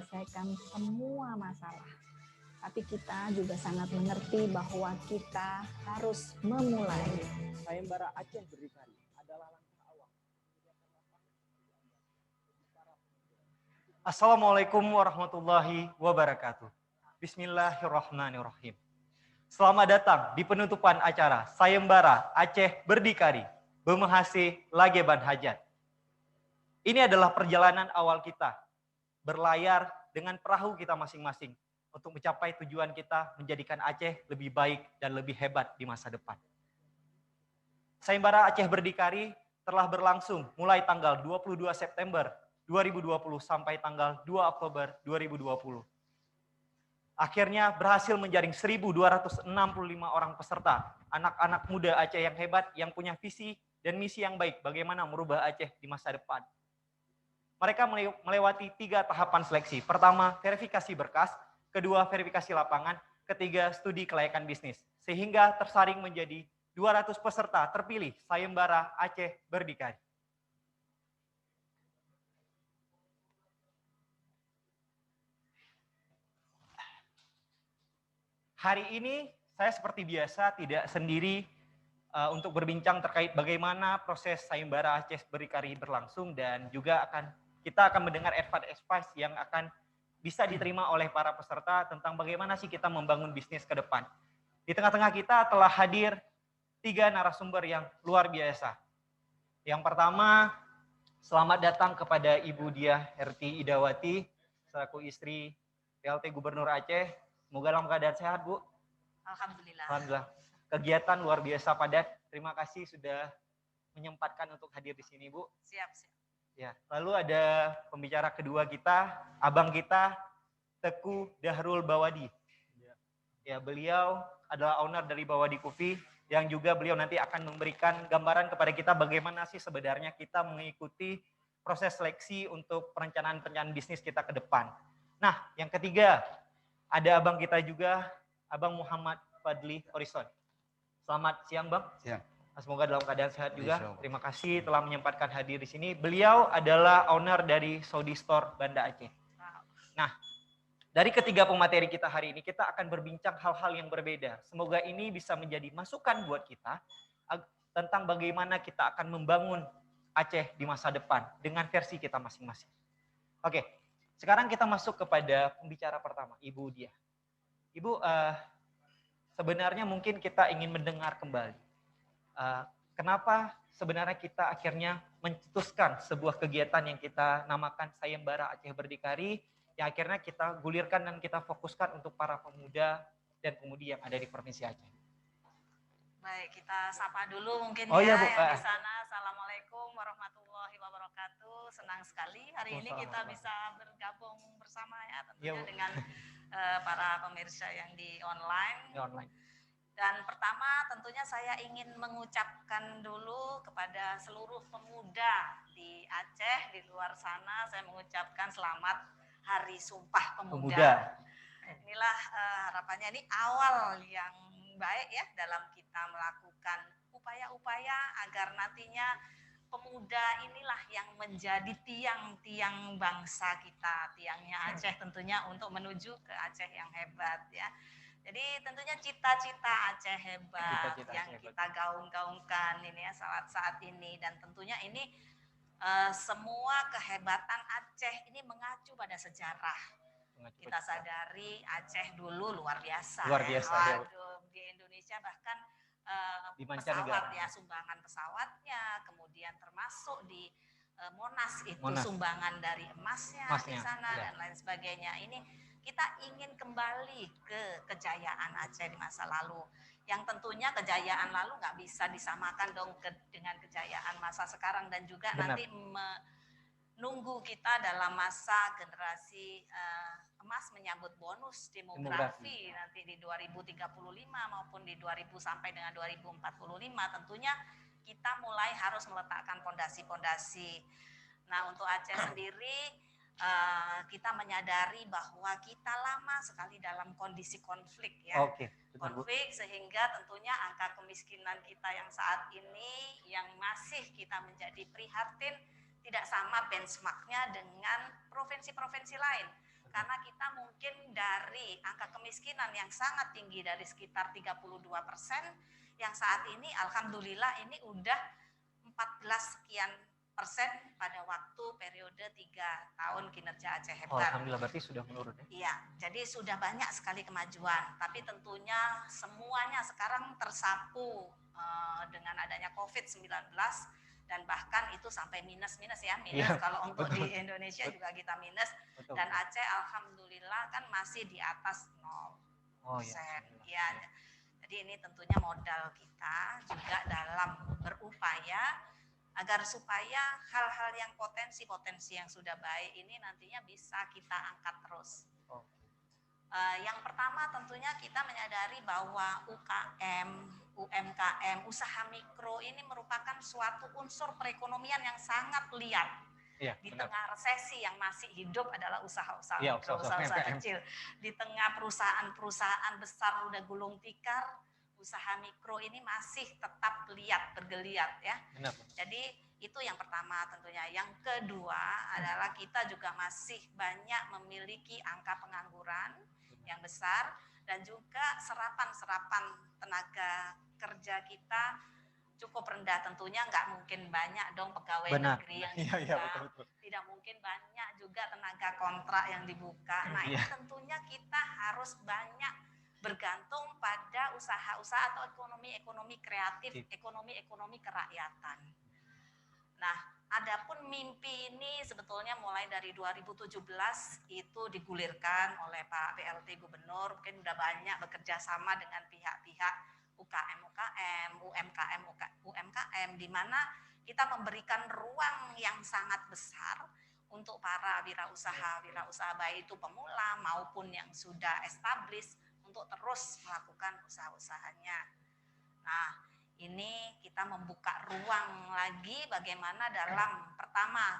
menyelesaikan semua masalah. Tapi kita juga sangat mengerti bahwa kita harus memulai. Sayembara Aceh Berdikari adalah langkah awal. Assalamualaikum warahmatullahi wabarakatuh. Bismillahirrahmanirrahim. Selamat datang di penutupan acara Sayembara Aceh Berdikari, Bemahase Lageban Hajat. Ini adalah perjalanan awal kita, berlayar dengan perahu kita masing-masing untuk mencapai tujuan kita menjadikan Aceh lebih baik dan lebih hebat di masa depan. Sayembara Aceh Berdikari telah berlangsung mulai tanggal 22 September 2020 sampai tanggal 2 Oktober 2020. Akhirnya berhasil menjaring 1.265 orang peserta, anak-anak muda Aceh yang hebat, yang punya visi dan misi yang baik bagaimana merubah Aceh di masa depan. Mereka melewati 3 tahapan seleksi. Pertama, verifikasi berkas. Kedua, verifikasi lapangan. Ketiga, studi kelayakan bisnis. Sehingga tersaring menjadi 200 peserta terpilih Sayembara Aceh Berdikari. Hari ini saya seperti biasa tidak sendiri untuk berbincang terkait bagaimana proses Sayembara Aceh Berdikari berlangsung, dan juga kita akan mendengar advice yang akan bisa diterima oleh para peserta tentang bagaimana sih kita membangun bisnis ke depan. Di tengah-tengah kita telah hadir 3 narasumber yang luar biasa. Yang pertama, selamat datang kepada Ibu Diah Herti Idawati, selaku istri PLT Gubernur Aceh. Semoga dalam keadaan sehat, Bu. Alhamdulillah. Alhamdulillah. Kegiatan luar biasa padat. Terima kasih sudah menyempatkan untuk hadir di sini, Bu. Siap. Ya, lalu ada pembicara kedua kita, abang kita, Teguh Dahrul Bawadi. Ya, beliau adalah owner dari Bawadi Coffee, yang juga beliau nanti akan memberikan gambaran kepada kita bagaimana sih sebenarnya kita mengikuti proses seleksi untuk perencanaan bisnis kita ke depan. Nah, yang ketiga, ada abang kita juga, Abang Muhammad Fadli Horizon. Selamat siang, Bang. Siang. Semoga dalam keadaan sehat juga. Terima kasih telah menyempatkan hadir di sini. Beliau adalah owner dari Saudi Store Banda Aceh. Nah, dari ketiga pemateri kita hari ini, kita akan berbincang hal-hal yang berbeda. Semoga ini bisa menjadi masukan buat kita tentang bagaimana kita akan membangun Aceh di masa depan dengan versi kita masing-masing. Oke, sekarang kita masuk kepada pembicara pertama, Ibu Diah. Ibu, sebenarnya mungkin kita ingin mendengar kembali. Kenapa sebenarnya kita akhirnya mencetuskan sebuah kegiatan yang kita namakan Sayembara Aceh Berdikari, yang akhirnya kita gulirkan dan kita fokuskan untuk para pemuda dan pemudi yang ada di Provinsi Aceh. Baik, kita sapa dulu mungkin Bu. yang di sana. Assalamualaikum warahmatullahi wabarakatuh. Senang sekali hari ini kita bisa bergabung bersama ya tentunya dengan para pemirsa yang di online. Dan pertama tentunya saya ingin mengucapkan dulu kepada seluruh pemuda di Aceh, di luar sana, saya mengucapkan selamat Hari Sumpah Pemuda. Inilah harapannya ini awal yang baik ya dalam kita melakukan upaya-upaya agar nantinya pemuda inilah yang menjadi tiang-tiang bangsa kita, tiangnya Aceh tentunya untuk menuju ke Aceh yang hebat ya. Jadi tentunya cita-cita Aceh hebat kita gaung-gaungkan ini ya saat ini, dan tentunya ini semua kehebatan Aceh ini mengacu pada sejarah. Kita sadari Aceh dulu luar biasa. Ya. Di Indonesia bahkan pesawat ya, sumbangan pesawatnya, kemudian termasuk di Monas itu sumbangan dari emasnya di sana dan lain sebagainya. Ini kita ingin kembali ke kejayaan Aceh di masa lalu, yang tentunya kejayaan lalu nggak bisa disamakan dong dengan kejayaan masa sekarang, dan juga nanti menunggu kita dalam masa generasi emas menyambut bonus demografi nanti di 2035 maupun di 2000 sampai dengan 2045 tentunya kita mulai harus meletakkan pondasi-pondasi. Nah, untuk Aceh sendiri kita menyadari bahwa kita lama sekali dalam kondisi konflik ya. Konflik sehingga tentunya angka kemiskinan kita yang saat ini yang masih kita menjadi prihatin tidak sama benchmarknya dengan provinsi-provinsi lain. Karena kita mungkin dari angka kemiskinan yang sangat tinggi dari sekitar 32%, yang saat ini alhamdulillah ini udah 14 sekian persen pada waktu periode 3 tahun kinerja Aceh Oh, Hebat. alhamdulillah berarti sudah menurun ya? Iya, jadi sudah banyak sekali kemajuan. Tapi tentunya semuanya sekarang tersapu dengan adanya COVID-19 dan bahkan itu sampai minus ya, kalau untuk betul. di Indonesia juga kita minus. Betul. Dan Aceh alhamdulillah kan masih di atas 0%. Oh, ya. Jadi ini tentunya modal kita juga dalam berupaya agar supaya hal-hal yang potensi yang sudah baik ini nantinya bisa kita angkat terus. Yang pertama tentunya kita menyadari bahwa UKM, UMKM, usaha mikro ini merupakan suatu unsur perekonomian yang sangat liar. Iya, di benar. tengah resesi yang masih hidup adalah usaha-usaha Iya, mikro, usaha-usaha kecil. Di tengah perusahaan-perusahaan besar udah gulung tikar, usaha mikro ini masih tetap bergeliat ya. Benar. Jadi itu yang pertama tentunya. Yang kedua adalah kita juga masih banyak memiliki angka pengangguran yang besar dan juga serapan tenaga kerja kita cukup rendah. Tentunya nggak mungkin banyak dong pegawai negeri yang dibuka. Betul. Tidak mungkin banyak juga tenaga kontrak yang dibuka. Nah ini tentunya kita harus banyak bergantung pada usaha-usaha atau ekonomi kreatif, ekonomi kerakyatan. Nah, adapun mimpi ini sebetulnya mulai dari 2017 itu digulirkan oleh Pak PLT Gubernur, mungkin udah banyak bekerja sama dengan pihak-pihak UMKM, di mana kita memberikan ruang yang sangat besar untuk para wirausaha baik itu pemula maupun yang sudah established untuk terus melakukan usaha-usahanya. Nah, ini kita membuka ruang lagi bagaimana dalam pertama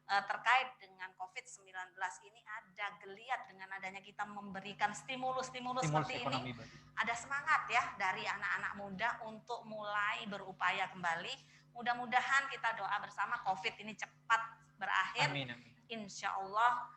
terkait dengan COVID-19 ini ada geliat dengan adanya kita memberikan stimulus seperti ini. Ada semangat ya dari anak-anak muda untuk mulai berupaya kembali. Mudah-mudahan kita doa bersama COVID ini cepat berakhir. Amin. Insya Allah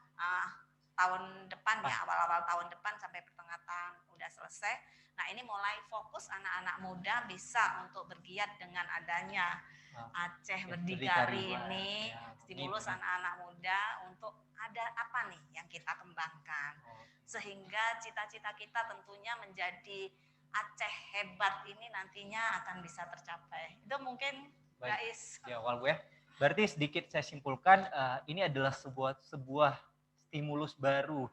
tahun depan ya, awal-awal tahun depan sampai pertengahan tahun udah selesai. Nah ini mulai fokus anak-anak muda bisa untuk bergiat dengan adanya Aceh Berdikari ini, stimulus anak-anak muda untuk ada apa nih yang kita kembangkan. Sehingga cita-cita kita tentunya menjadi Aceh Hebat ini nantinya akan bisa tercapai. Itu mungkin guys. Ya, Bu ya. Berarti sedikit saya simpulkan ini adalah sebuah stimulus baru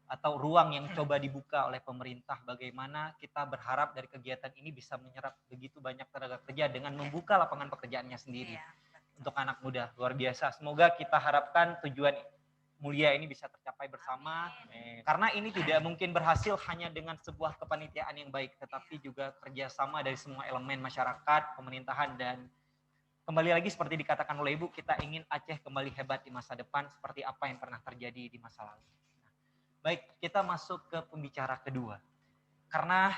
atau ruang yang coba dibuka oleh pemerintah, bagaimana kita berharap dari kegiatan ini bisa menyerap begitu banyak tenaga kerja dengan membuka lapangan pekerjaannya sendiri untuk anak muda. Luar biasa. Semoga kita harapkan tujuan mulia ini bisa tercapai bersama. Karena ini tidak mungkin berhasil hanya dengan sebuah kepanitiaan yang baik, tetapi juga kerjasama dari semua elemen masyarakat, pemerintahan, dan kembali lagi seperti dikatakan oleh Ibu, kita ingin Aceh kembali hebat di masa depan seperti apa yang pernah terjadi di masa lalu. Baik, kita masuk ke pembicara kedua. Karena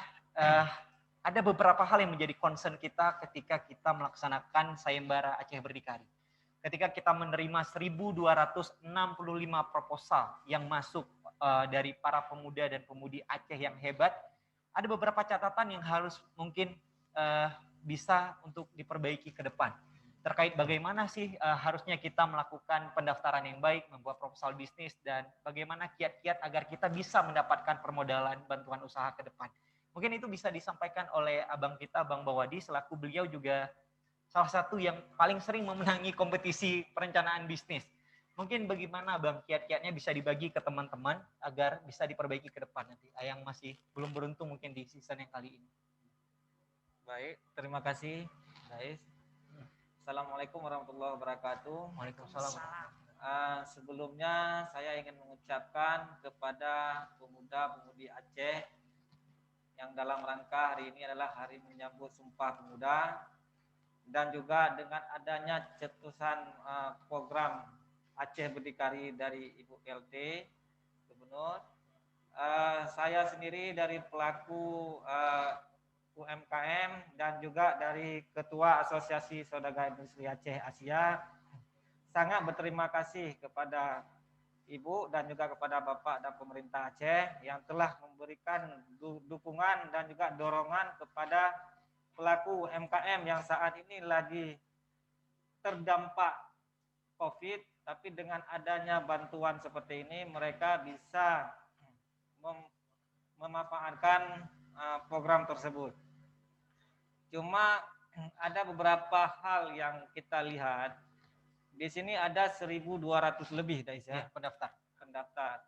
ada beberapa hal yang menjadi concern kita ketika kita melaksanakan Sayembara Aceh Berdikari. Ketika kita menerima 1.265 proposal yang masuk dari para pemuda dan pemudi Aceh yang hebat, ada beberapa catatan yang harus mungkin bisa untuk diperbaiki ke depan. Terkait bagaimana sih harusnya kita melakukan pendaftaran yang baik, membuat proposal bisnis, dan bagaimana kiat-kiat agar kita bisa mendapatkan permodalan bantuan usaha ke depan. Mungkin itu bisa disampaikan oleh abang kita, Bang Bawadi, selaku beliau juga salah satu yang paling sering memenangi kompetisi perencanaan bisnis. Mungkin bagaimana Bang kiat-kiatnya bisa dibagi ke teman-teman agar bisa diperbaiki ke depan nanti, yang masih belum beruntung mungkin di season yang kali ini. Baik, terima kasih guys. Assalamualaikum warahmatullahi wabarakatuh. Waalaikumsalam. Sebelumnya saya ingin mengucapkan kepada pemuda-pemudi Aceh yang dalam rangka hari ini adalah hari menyambut Sumpah Pemuda, dan juga dengan adanya cetusan program Aceh Berdikari dari Ibu PLT Gubernur, saya sendiri dari pelaku UMKM dan juga dari Ketua Asosiasi Saudagar Industri Aceh Asia sangat berterima kasih kepada Ibu dan juga kepada Bapak dan pemerintah Aceh yang telah memberikan dukungan dan juga dorongan kepada pelaku UMKM yang saat ini lagi terdampak COVID, tapi dengan adanya bantuan seperti ini mereka bisa memanfaatkan program tersebut. Cuma ada beberapa hal yang kita lihat. Di sini ada 1.200 lebih, Dais, ya, pendaftar.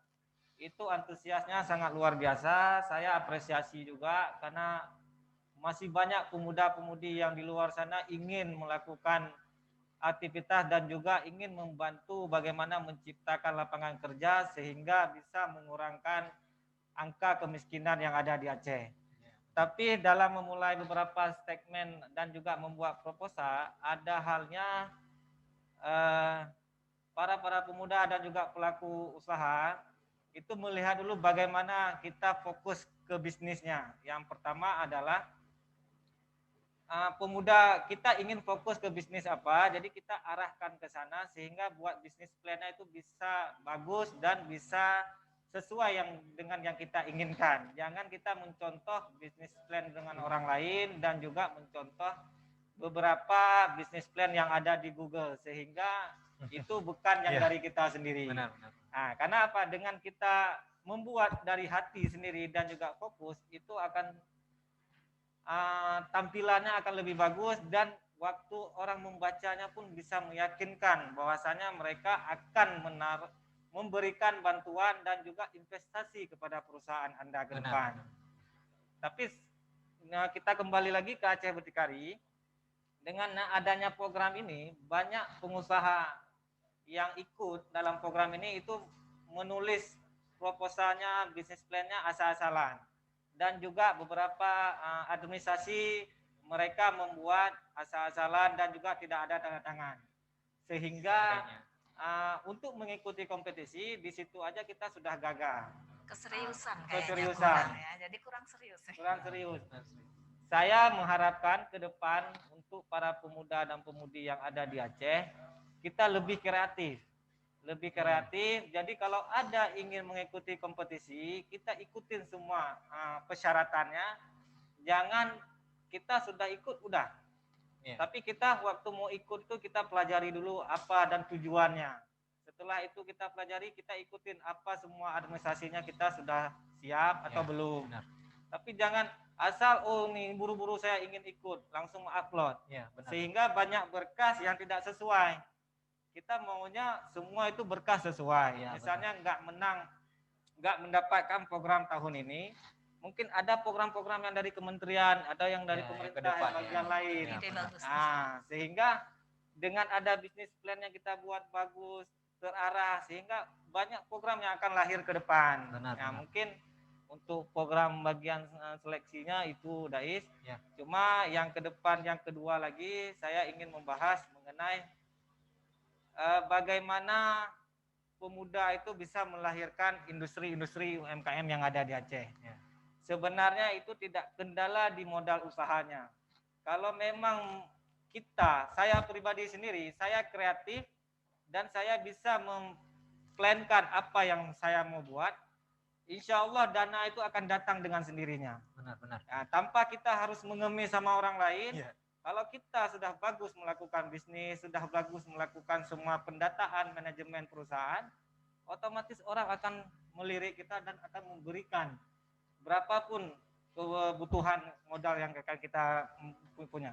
Itu antusiasnya sangat luar biasa. Saya apresiasi juga karena masih banyak pemuda-pemudi yang di luar sana ingin melakukan aktivitas dan juga ingin membantu bagaimana menciptakan lapangan kerja sehingga bisa mengurangkan angka kemiskinan yang ada di Aceh. Tapi dalam memulai beberapa segmen dan juga membuat proposal, ada halnya para pemuda dan juga pelaku usaha itu melihat dulu bagaimana kita fokus ke bisnisnya. Yang pertama adalah pemuda kita ingin fokus ke bisnis apa, jadi kita arahkan ke sana sehingga buat bisnis plan-nya itu bisa bagus dan bisa sesuai dengan yang kita inginkan. Jangan kita mencontoh bisnis plan dengan orang lain dan juga mencontoh beberapa bisnis plan yang ada di Google sehingga itu bukan yang dari kita sendiri. Benar. Nah, karena apa? Dengan kita membuat dari hati sendiri dan juga fokus, itu akan tampilannya akan lebih bagus dan waktu orang membacanya pun bisa meyakinkan bahwasanya mereka akan memberikan bantuan dan juga investasi kepada perusahaan Anda ke depan. Tapi kita kembali lagi ke Aceh Berdikari. Dengan adanya program ini, banyak pengusaha yang ikut dalam program ini itu menulis proposalnya, bisnis plan-nya asal-asalan. Dan juga beberapa administrasi mereka membuat asal-asalan dan juga tidak ada tanda tangan. Sehingga untuk mengikuti kompetisi, di situ aja kita sudah gagal. Keseriusan. Ya. Jadi kurang serius. Kurang serius. Saya mengharapkan ke depan untuk para pemuda dan pemudi yang ada di Aceh, kita lebih kreatif. Jadi kalau ada ingin mengikuti kompetisi, kita ikutin semua persyaratannya. Jangan kita sudah ikut, udah. Tapi kita waktu mau ikut itu kita pelajari dulu apa dan tujuannya. Setelah itu kita pelajari, kita ikutin apa semua administrasinya kita sudah siap atau belum. Benar. Tapi jangan asal nih buru-buru saya ingin ikut langsung upload, sehingga banyak berkas yang tidak sesuai. Kita maunya semua itu berkas sesuai. Misalnya nggak mendapatkan program tahun ini, mungkin ada program-program yang dari kementerian, ada yang dari pemerintah yang bagian lain. Sehingga dengan ada bisnis plan yang kita buat bagus, terarah, sehingga banyak program yang akan lahir ke depan. Mungkin untuk program bagian seleksinya itu Dais. Cuma yang ke depan, yang kedua lagi, saya ingin membahas mengenai bagaimana pemuda itu bisa melahirkan industri-industri UMKM yang ada di Aceh. Sebenarnya itu tidak kendala di modal usahanya. Kalau memang saya pribadi sendiri, saya kreatif dan saya bisa memplankan apa yang saya mau buat, insya Allah dana itu akan datang dengan sendirinya. Benar. Tanpa kita harus mengemis sama orang lain. Kalau kita sudah bagus melakukan bisnis, sudah bagus melakukan semua pendataan manajemen perusahaan, otomatis orang akan melirik kita dan akan memberikan berapapun kebutuhan modal yang akan kita punya.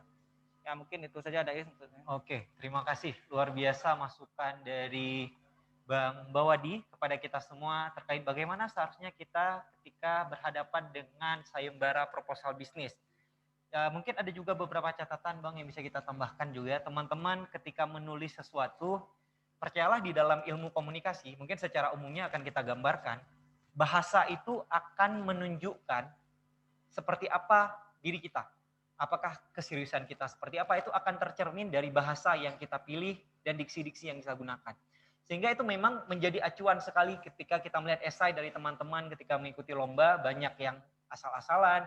Mungkin itu saja Dais. Oke, terima kasih. Luar biasa masukan dari Bang Bawadi kepada kita semua terkait bagaimana seharusnya kita ketika berhadapan dengan sayembara proposal bisnis. Mungkin ada juga beberapa catatan Bang yang bisa kita tambahkan juga. Teman-teman ketika menulis sesuatu, percayalah di dalam ilmu komunikasi, mungkin secara umumnya akan kita gambarkan, bahasa itu akan menunjukkan seperti apa diri kita. Apakah keseriusan kita seperti apa, itu akan tercermin dari bahasa yang kita pilih dan diksi-diksi yang kita gunakan. Sehingga itu memang menjadi acuan sekali ketika kita melihat esai dari teman-teman ketika mengikuti lomba, banyak yang asal-asalan.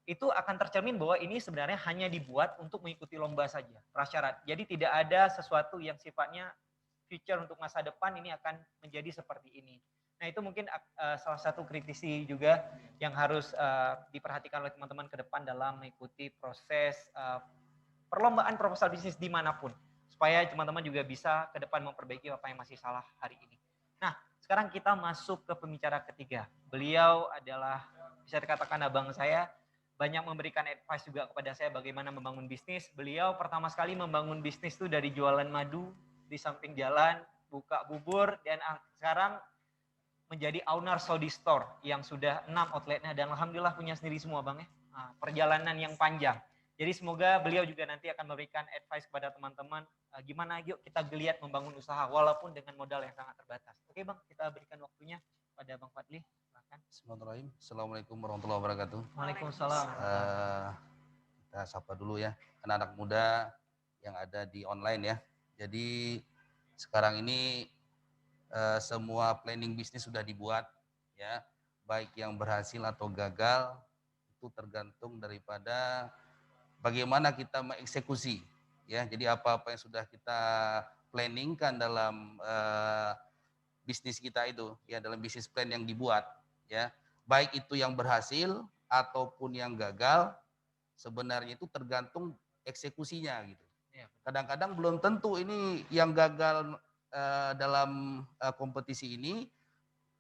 Itu akan tercermin bahwa ini sebenarnya hanya dibuat untuk mengikuti lomba saja, prasyarat. Jadi tidak ada sesuatu yang sifatnya future untuk masa depan ini akan menjadi seperti ini. Nah itu mungkin salah satu kritisi juga yang harus diperhatikan oleh teman-teman ke depan dalam mengikuti proses perlombaan proposal bisnis dimanapun. Supaya teman-teman juga bisa ke depan memperbaiki apa yang masih salah hari ini. Nah sekarang kita masuk ke pembicara ketiga. Beliau adalah bisa dikatakan abang saya, banyak memberikan advice juga kepada saya bagaimana membangun bisnis. Beliau pertama sekali membangun bisnis itu dari jualan madu di samping jalan, buka bubur, dan sekarang menjadi owner Saudi Store yang sudah 6 outletnya dan alhamdulillah punya sendiri semua bang ya. Nah, perjalanan yang panjang. Jadi semoga beliau juga nanti akan memberikan advice kepada teman-teman gimana yuk kita geliat membangun usaha walaupun dengan modal yang sangat terbatas. Oke bang, kita berikan waktunya pada Bang Fadli. Bismillahirrahmanirrahim. Assalamualaikum warahmatullahi wabarakatuh. Waalaikumsalam. Kita sapa dulu ya anak-anak muda yang ada di online ya. Jadi sekarang ini semua planning bisnis sudah dibuat ya, baik yang berhasil atau gagal itu tergantung daripada bagaimana kita mengeksekusi ya. Jadi apa-apa yang sudah kita planningkan dalam bisnis kita itu ya, dalam bisnis plan yang dibuat ya, baik itu yang berhasil ataupun yang gagal, sebenarnya itu tergantung eksekusinya gitu. Kadang-kadang belum tentu ini yang gagal dalam kompetisi ini,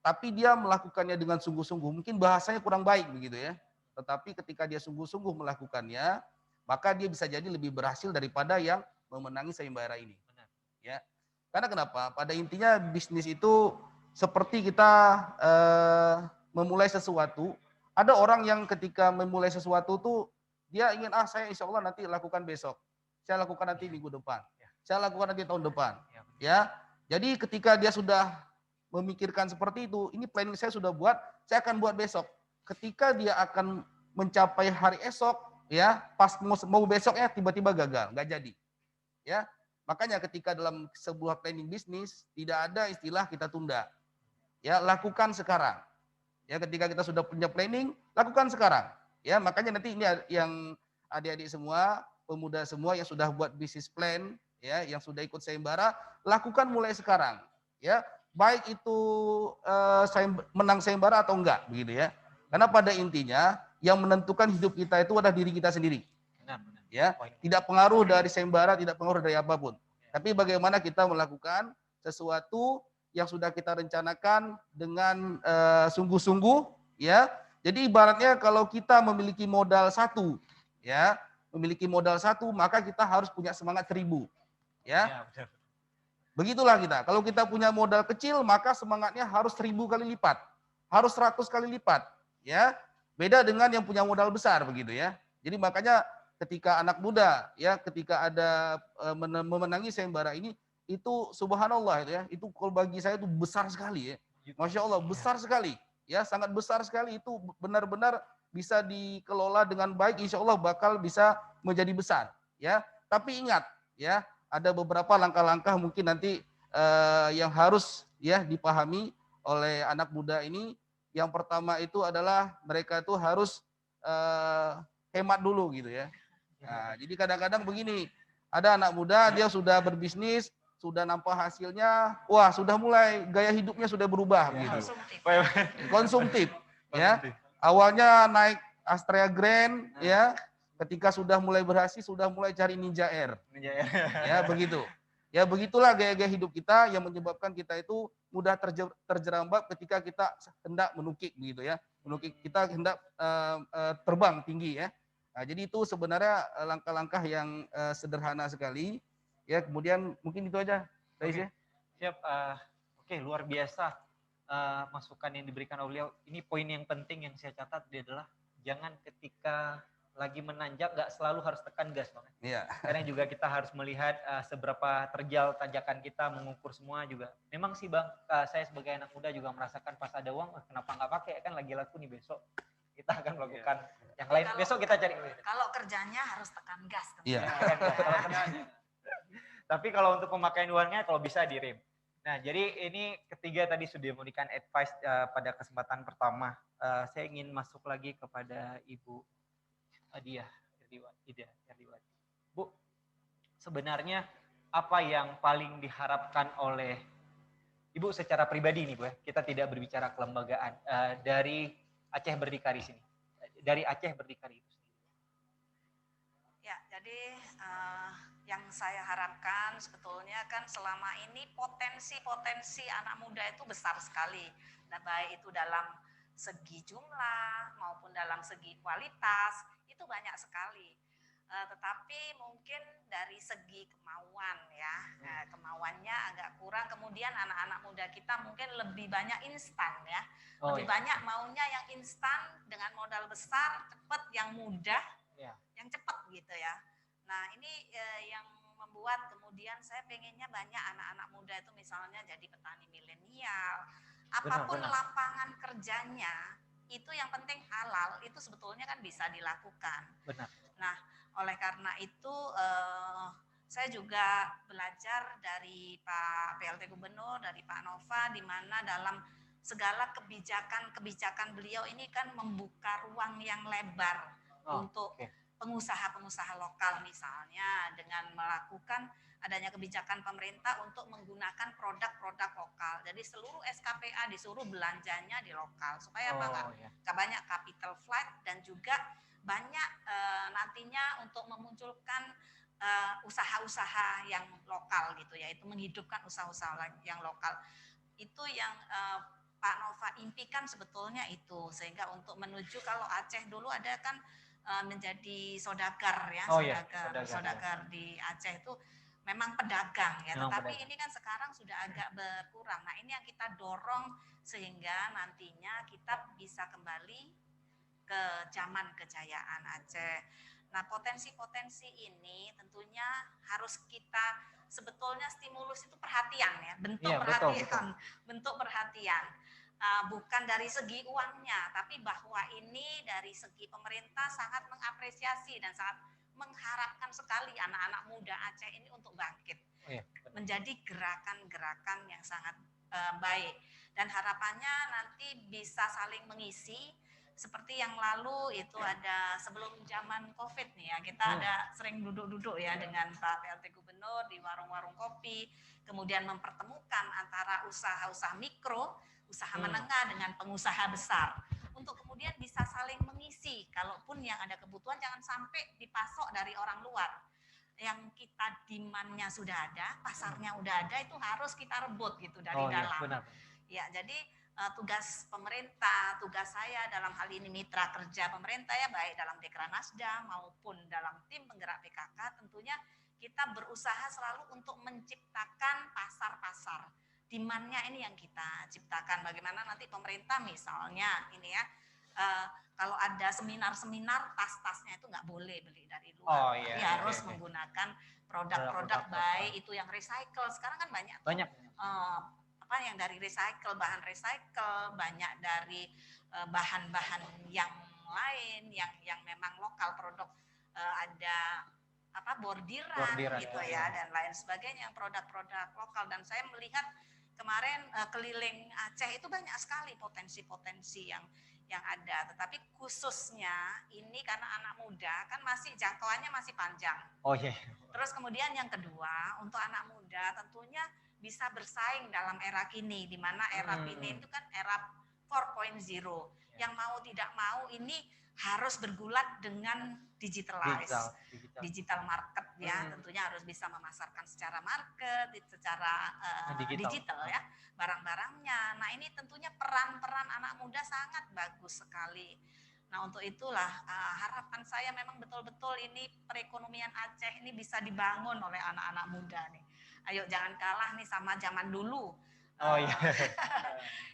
tapi dia melakukannya dengan sungguh-sungguh, mungkin bahasanya kurang baik begitu ya. Tetapi ketika dia sungguh-sungguh melakukannya, maka dia bisa jadi lebih berhasil daripada yang memenangi sayembara ini. Ya. Karena kenapa? Pada intinya bisnis itu seperti kita memulai sesuatu. Ada orang yang ketika memulai sesuatu tuh dia ingin saya insya Allah nanti lakukan besok, saya lakukan nanti minggu depan, saya lakukan nanti tahun depan. Ya, jadi ketika dia sudah memikirkan seperti itu, ini planning saya sudah buat, saya akan buat besok. Ketika dia akan mencapai hari esok, ya pas mau besoknya tiba-tiba gagal, nggak jadi. Ya, makanya ketika dalam sebuah planning bisnis tidak ada istilah kita tunda. Ya, lakukan sekarang. Ya, ketika kita sudah punya planning, lakukan sekarang. Ya, makanya nanti ini yang adik-adik semua, pemuda semua yang sudah buat bisnis plan, ya, yang sudah ikut sayembara, lakukan mulai sekarang. Ya, baik itu menang sayembara atau enggak, begitu ya. Karena pada intinya yang menentukan hidup kita itu adalah diri kita sendiri. Ya, tidak pengaruh dari sayembara, tidak pengaruh dari apapun. Tapi bagaimana kita melakukan sesuatu yang sudah kita rencanakan dengan sungguh-sungguh, ya. Jadi ibaratnya kalau kita memiliki modal 1, ya, memiliki modal 1, maka kita harus punya semangat 1000, ya. Begitulah kita. Kalau kita punya modal kecil, maka semangatnya harus 1000 kali lipat, harus 100 kali lipat, ya. Beda dengan yang punya modal besar, begitu ya. Jadi makanya ketika anak muda, ya, ketika ada memenangi sayembara ini, itu subhanallah itu ya, itu kalau bagi saya itu besar sekali ya. Masya Allah, besar sekali. Ya, sangat besar sekali, itu benar-benar bisa dikelola dengan baik, insya Allah bakal bisa menjadi besar. Ya, tapi ingat ya, ada beberapa langkah-langkah mungkin nanti yang harus ya dipahami oleh anak muda ini. Yang pertama itu adalah mereka itu harus hemat dulu gitu ya. Nah, jadi kadang-kadang begini, ada anak muda dia sudah berbisnis, sudah nampak hasilnya, wah sudah mulai gaya hidupnya sudah berubah gitu. Konsumtif. Ya. Awalnya naik Astrea Grand, ya. Ketika sudah mulai berhasil, sudah mulai cari Ninja Air. Ya, begitu. Ya, begitulah gaya-gaya hidup kita yang menyebabkan kita itu mudah terjerambab ketika kita hendak menukik begitu ya. Menukik, kita hendak terbang tinggi ya. Nah, jadi itu sebenarnya langkah-langkah yang sederhana sekali. Ya, kemudian mungkin itu aja. Okay. Siap. Oke, luar biasa masukan yang diberikan oleh beliau. Ini poin yang penting yang saya catat adalah jangan ketika lagi menanjak nggak selalu harus tekan gas, Bang. Iya. Karena juga kita harus melihat seberapa terjal tanjakan kita, mengukur semua juga. Memang sih Bang, saya sebagai anak muda juga merasakan pas ada uang, kenapa nggak pakai, kan lagi laku nih besok. Kita akan melakukan yang lain. Besok kita cari. Kalau kerjanya harus tekan gas. Iya. Tapi kalau untuk pemakaian uangnya kalau bisa direm. Nah, jadi ini ketiga tadi sudah memberikan advice pada kesempatan pertama. Saya ingin masuk lagi kepada Ibu Diah Erdiwati. Bu, sebenarnya apa yang paling diharapkan oleh Ibu secara pribadi nih Bu ya, kita tidak berbicara kelembagaan, dari Aceh Berdikari sini, dari Aceh Berdikari itu sendiri. Ya, jadi yang saya harapkan sebetulnya kan selama ini potensi-potensi anak muda itu besar sekali. Nah, baik itu dalam segi jumlah maupun dalam segi kualitas, itu banyak sekali. Tetapi mungkin dari segi kemauan ya, kemauannya agak kurang. Kemudian anak-anak muda kita mungkin lebih banyak instan ya, lebih banyak maunya yang instan dengan modal besar, cepat, yang mudah, yang cepat gitu ya. Nah ini yang membuat kemudian saya pengennya banyak anak-anak muda itu misalnya jadi petani milenial, apapun lapangan kerjanya itu yang penting halal, itu sebetulnya kan bisa dilakukan. Benar. Nah oleh karena itu saya juga belajar dari Pak PLT Gubernur, dari Pak Nova, di mana dalam segala kebijakan beliau ini kan membuka ruang yang lebar untuk pengusaha-pengusaha lokal misalnya dengan melakukan adanya kebijakan pemerintah untuk menggunakan produk-produk lokal. Jadi seluruh SKPA disuruh belanjanya di lokal supaya nggak banyak capital flight dan juga banyak nantinya untuk memunculkan usaha-usaha yang lokal gitu ya, itu menghidupkan usaha-usaha yang lokal. Itu yang Pak Nova impikan sebetulnya itu, sehingga untuk menuju kalau Aceh dulu ada kan menjadi saudagar ya, saudagar di Aceh itu memang pedagang ya, tetapi ini kan sekarang sudah agak berkurang. Nah ini yang kita dorong sehingga nantinya kita bisa kembali ke zaman kejayaan Aceh. Nah potensi-potensi ini tentunya harus kita sebetulnya stimulus itu perhatian ya, bentuk perhatian. Bukan dari segi uangnya, tapi bahwa ini dari segi pemerintah sangat mengapresiasi dan sangat mengharapkan sekali anak-anak muda Aceh ini untuk bangkit, menjadi gerakan-gerakan yang sangat baik. Dan harapannya nanti bisa saling mengisi, seperti yang lalu itu ada sebelum zaman COVID nih ya, kita ada sering duduk-duduk ya dengan Pak PLT Gubernur di warung-warung kopi, kemudian mempertemukan antara usaha-usaha mikro, usaha menengah dengan pengusaha besar untuk kemudian bisa saling mengisi. Kalaupun yang ada kebutuhan jangan sampai dipasok dari orang luar. Yang kita demand-nya sudah ada, pasarnya udah ada, itu harus kita rebut gitu dari dalam. Benar. Ya, jadi tugas pemerintah, tugas saya dalam hal ini mitra kerja pemerintah ya, baik dalam Dekranasda maupun dalam tim penggerak PKK, tentunya kita berusaha selalu untuk menciptakan pasar-pasar. Demand-nya ini yang kita ciptakan. Bagaimana nanti pemerintah misalnya ini ya, kalau ada seminar-seminar, tas-tasnya itu nggak boleh beli dari luar, tapi harus menggunakan produk-produk baik itu yang recycle. Sekarang kan banyak yang dari recycle, bahan recycle, banyak dari bahan-bahan yang lain yang memang lokal, produk ada bordiran gitu ya, dan lain sebagainya, produk-produk lokal. Dan saya melihat kemarin keliling Aceh itu banyak sekali potensi-potensi yang ada, tetapi khususnya ini karena anak muda kan masih jangkauannya masih panjang. Terus kemudian yang kedua, untuk anak muda tentunya bisa bersaing dalam era kini, di mana era kini itu kan era 4.0, yang mau tidak mau ini harus bergulat dengan digital market ya, tentunya harus bisa memasarkan secara market, secara digital ya barang-barangnya. Nah ini tentunya peran-peran anak muda sangat bagus sekali. Nah untuk itulah harapan saya memang betul-betul ini perekonomian Aceh ini bisa dibangun oleh anak-anak muda nih. Ayo jangan kalah nih sama zaman dulu.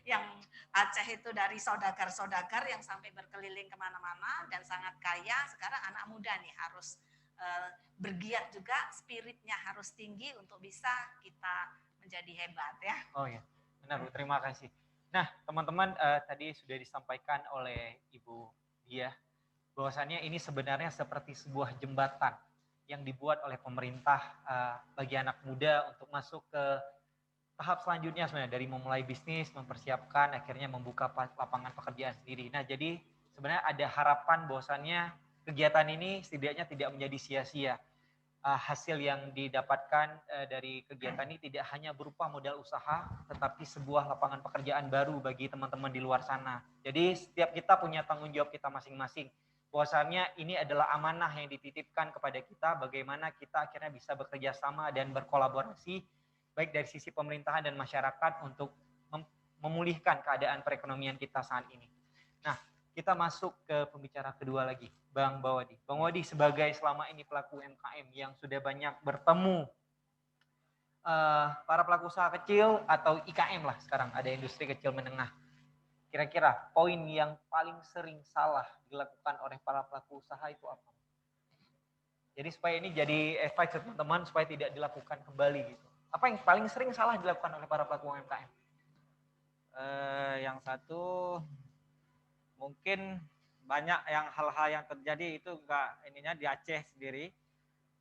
Yang Aceh itu dari saudagar-saudagar yang sampai berkeliling kemana-mana dan sangat kaya. Sekarang anak muda nih harus bergiat juga, spiritnya harus tinggi untuk bisa kita menjadi hebat ya. Benar Bu, terima kasih. Nah teman-teman, tadi sudah disampaikan oleh Ibu Diah bahwasannya ini sebenarnya seperti sebuah jembatan yang dibuat oleh pemerintah bagi anak muda untuk masuk ke tahap selanjutnya, sebenarnya dari memulai bisnis, mempersiapkan, akhirnya membuka lapangan pekerjaan sendiri. Nah jadi sebenarnya ada harapan bahwasannya kegiatan ini setidaknya tidak menjadi sia-sia. hasil yang didapatkan dari kegiatan ini tidak hanya berupa modal usaha, tetapi sebuah lapangan pekerjaan baru bagi teman-teman di luar sana. Jadi setiap kita punya tanggung jawab kita masing-masing. Bahwasanya ini adalah amanah yang dititipkan kepada kita, bagaimana kita akhirnya bisa bekerja sama dan berkolaborasi, baik dari sisi pemerintahan dan masyarakat untuk memulihkan keadaan perekonomian kita saat ini. Nah, kita masuk ke pembicara kedua lagi, Bang Bawadi. Bang Bawadi sebagai selama ini pelaku UMKM yang sudah banyak bertemu para pelaku usaha kecil atau IKM lah sekarang, ada industri kecil menengah. Kira-kira poin yang paling sering salah dilakukan oleh para pelaku usaha itu apa? Jadi supaya ini jadi advice teman-teman supaya tidak dilakukan kembali gitu. Apa yang paling sering salah dilakukan oleh para pelaku UMKM? Yang satu mungkin banyak hal-hal yang terjadi itu enggak ininya di Aceh sendiri.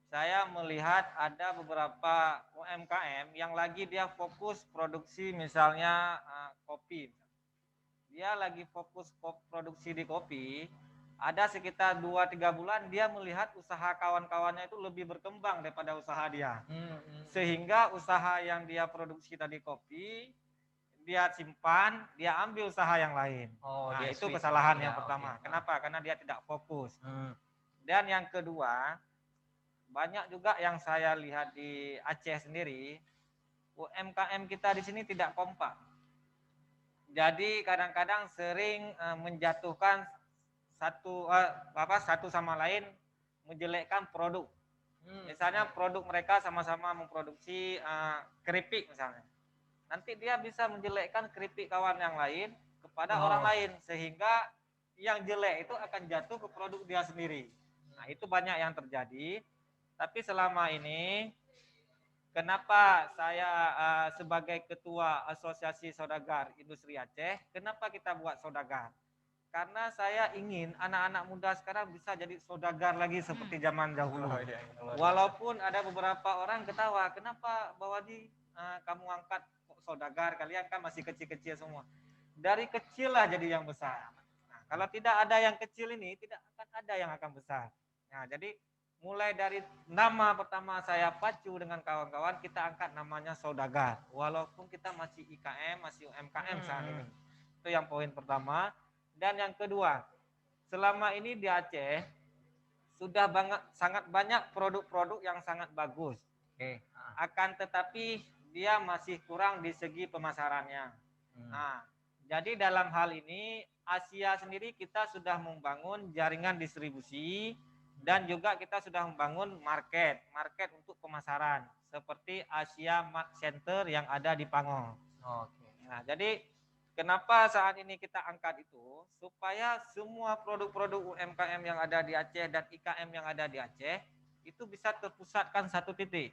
Saya melihat ada beberapa UMKM yang lagi dia fokus produksi misalnya kopi. Dia lagi fokus produksi di kopi, ada sekitar 2-3 bulan dia melihat usaha kawan-kawannya itu lebih berkembang daripada usaha dia. Sehingga usaha yang dia produksi tadi kopi, dia simpan, dia ambil usaha yang lain. Nah, itu kesalahan yang pertama. Kenapa? Karena dia tidak fokus. Dan yang kedua, banyak juga yang saya lihat di Aceh sendiri, UMKM kita di sini tidak kompak. Jadi kadang-kadang sering menjatuhkan satu sama lain, menjelekkan produk. Misalnya produk mereka sama-sama memproduksi keripik misalnya. Nanti dia bisa menjelekkan keripik kawan yang lain kepada orang lain, sehingga yang jelek itu akan jatuh ke produk dia sendiri. Nah, itu banyak yang terjadi. Tapi selama ini, kenapa saya sebagai ketua Asosiasi Saudagar Industri Aceh, kenapa kita buat saudagar? Karena saya ingin anak-anak muda sekarang bisa jadi saudagar lagi seperti zaman dahulu. Walaupun ada beberapa orang ketawa, kenapa Bawadi kamu angkat saudagar, kalian kan masih kecil-kecil semua. Dari kecil lah jadi yang besar. Nah, kalau tidak ada yang kecil ini, tidak akan ada yang akan besar. Nah, jadi mulai dari nama pertama saya pacu dengan kawan-kawan, kita angkat namanya saudagar. Walaupun kita masih IKM, masih UMKM saat ini. Itu yang poin pertama. Dan yang kedua, selama ini di Aceh sudah sangat banyak produk-produk yang sangat bagus. Akan tetapi dia masih kurang di segi pemasarannya. Nah, jadi dalam hal ini Asia sendiri kita sudah membangun jaringan distribusi dan juga kita sudah membangun market untuk pemasaran seperti Asia Mart Center yang ada di Pangong. Nah, jadi kenapa saat ini kita angkat itu supaya semua produk-produk UMKM yang ada di Aceh dan IKM yang ada di Aceh itu bisa terpusatkan satu titik.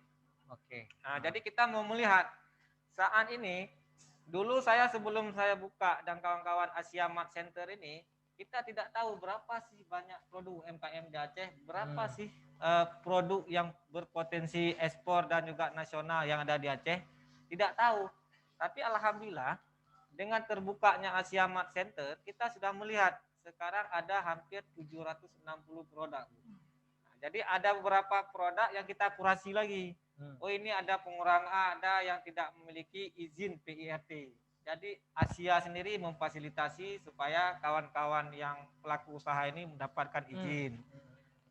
Nah, jadi kita mau melihat saat ini, dulu sebelum saya buka dan kawan-kawan Asia Mart Center ini, kita tidak tahu berapa sih banyak produk UMKM di Aceh, berapa sih produk yang berpotensi ekspor dan juga nasional yang ada di Aceh, tidak tahu. Tapi alhamdulillah dengan terbukanya Asia Mart Center, kita sudah melihat sekarang ada hampir 760 produk. Nah, jadi ada beberapa produk yang kita kurasi lagi. Oh, ini ada pengurangan ada yang tidak memiliki izin PIRT. Jadi Asia sendiri memfasilitasi supaya kawan-kawan yang pelaku usaha ini mendapatkan izin.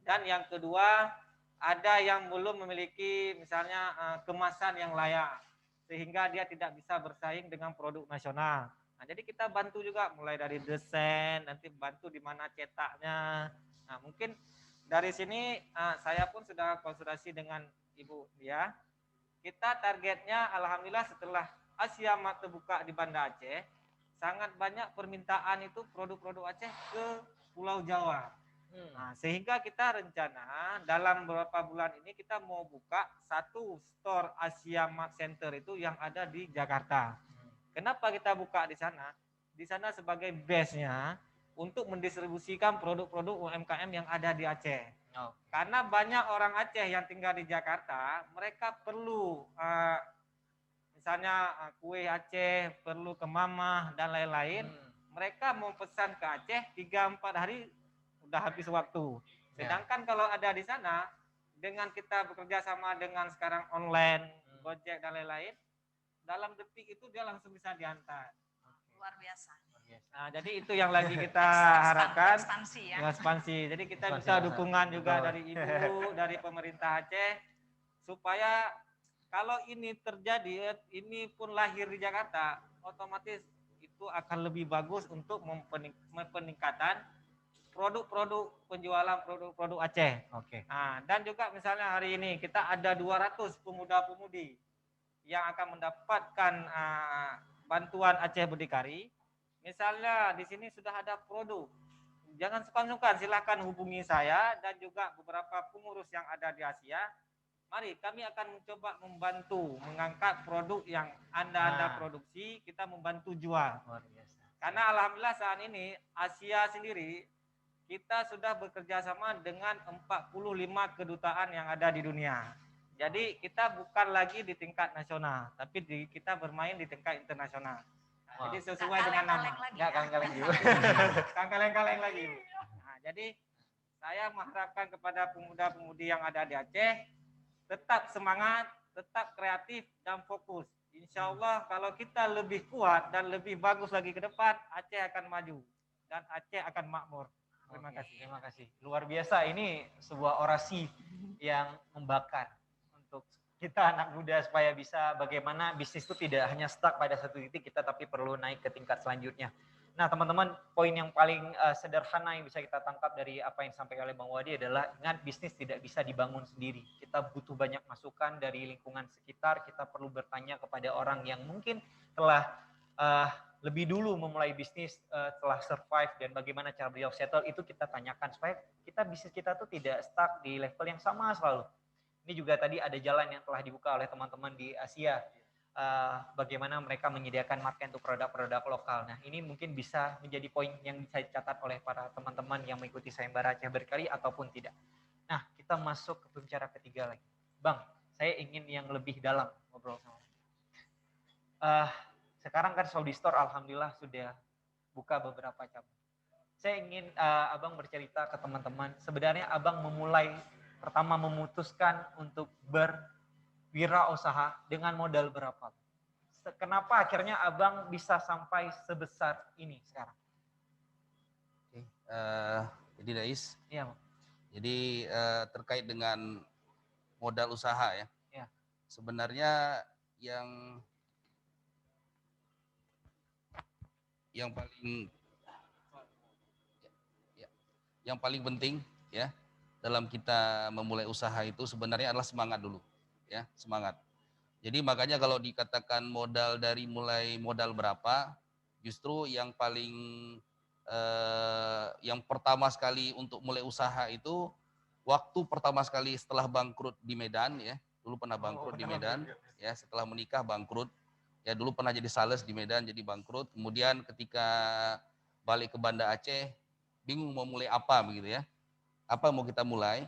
Dan yang kedua, ada yang belum memiliki misalnya kemasan yang layak, sehingga dia tidak bisa bersaing dengan produk nasional. Nah, jadi kita bantu juga mulai dari desain, nanti bantu di mana cetaknya. Nah, mungkin dari sini saya pun sudah konsultasi dengan Ibu Dia. Kita targetnya alhamdulillah setelah Asia Mart terbuka di Banda Aceh, sangat banyak permintaan itu produk-produk Aceh ke Pulau Jawa. Nah, sehingga kita rencana dalam beberapa bulan ini kita mau buka satu store Asia Mart Center itu yang ada di Jakarta. Kenapa kita buka di sana? Di sana sebagai base-nya untuk mendistribusikan produk-produk UMKM yang ada di Aceh. Karena banyak orang Aceh yang tinggal di Jakarta, mereka perlu misalnya kue Aceh, perlu ke Mamah dan lain-lain. Mereka mau pesan ke Aceh 3-4 hari udah habis waktu. Sedangkan kalau ada di sana, dengan kita bekerja sama dengan sekarang online, Gojek dan lain-lain, dalam detik itu dia langsung bisa diantar. Luar biasa. Nah, jadi itu yang lagi kita harapkan. Ekspansi ya. Ekspansi. Jadi kita bisa dukungan juga dari Ibu, dari pemerintah Aceh, supaya kalau ini terjadi, ini pun lahir di Jakarta, otomatis itu akan lebih bagus untuk peningkatan produk-produk penjualan produk-produk Aceh. Oke. Nah, dan juga misalnya hari ini kita ada 200 pemuda-pemudi yang akan mendapatkan bantuan Aceh Berdikari. Misalnya di sini sudah ada produk, jangan sungkan-sungkan, silakan hubungi saya dan juga beberapa pengurus yang ada di Asia. Mari kami akan mencoba membantu mengangkat produk yang Anda produksi, kita membantu jual. Karena alhamdulillah saat ini Asia sendiri kita sudah bekerja sama dengan 45 kedutaan yang ada di dunia. Jadi kita bukan lagi di tingkat nasional, tapi kita bermain di tingkat internasional. Jadi sesuai dengan nama. Nggak kaleng-kaleng juga. Kaleng-kaleng lagi. Nah, jadi saya mengharapkan kepada pemuda-pemudi yang ada di Aceh, tetap semangat, tetap kreatif dan fokus. Insya Allah kalau kita lebih kuat dan lebih bagus lagi ke depan, Aceh akan maju dan Aceh akan makmur. Terima kasih. Terima kasih. Luar biasa, ini sebuah orasi yang membakar untuk kita anak muda supaya bisa bagaimana bisnis itu tidak hanya stuck pada satu titik kita, tapi perlu naik ke tingkat selanjutnya. Nah teman-teman, poin yang paling sederhana yang bisa kita tangkap dari apa yang disampaikan oleh Bang Wadi adalah ingat bisnis tidak bisa dibangun sendiri. Kita butuh banyak masukan dari lingkungan sekitar, kita perlu bertanya kepada orang yang mungkin telah lebih dulu memulai bisnis, telah survive dan bagaimana cara beliau settle, itu kita tanyakan supaya bisnis kita tuh tidak stuck di level yang sama selalu. Ini juga tadi ada jalan yang telah dibuka oleh teman-teman di Asia, bagaimana mereka menyediakan market untuk produk-produk lokal. Nah ini mungkin bisa menjadi poin yang bisa dicatat oleh para teman-teman yang mengikuti sayembara Aceh Berdikari ataupun tidak. Nah kita masuk ke pembicara ketiga lagi. Bang, saya ingin yang lebih dalam ngobrol sama. Sekarang kan Saudi Store alhamdulillah sudah buka beberapa cabang. Saya ingin abang bercerita ke teman-teman, sebenarnya abang pertama memutuskan untuk berwirausaha dengan modal berapa? Kenapa akhirnya abang bisa sampai sebesar ini sekarang? Oke, jadi Dais. Iya, Bang. Jadi terkait dengan modal usaha ya. Ya. Sebenarnya yang paling penting ya dalam kita memulai usaha itu sebenarnya adalah semangat dulu ya, semangat. Jadi makanya kalau dikatakan modal dari mulai modal berapa, justru yang pertama sekali untuk mulai usaha itu waktu pertama sekali setelah bangkrut di Medan ya, dulu pernah bangkrut di Medan ya, setelah menikah bangkrut. Ya dulu pernah jadi sales di Medan jadi bangkrut, kemudian ketika balik ke Banda Aceh bingung mau mulai apa begitu ya. Apa mau kita mulai?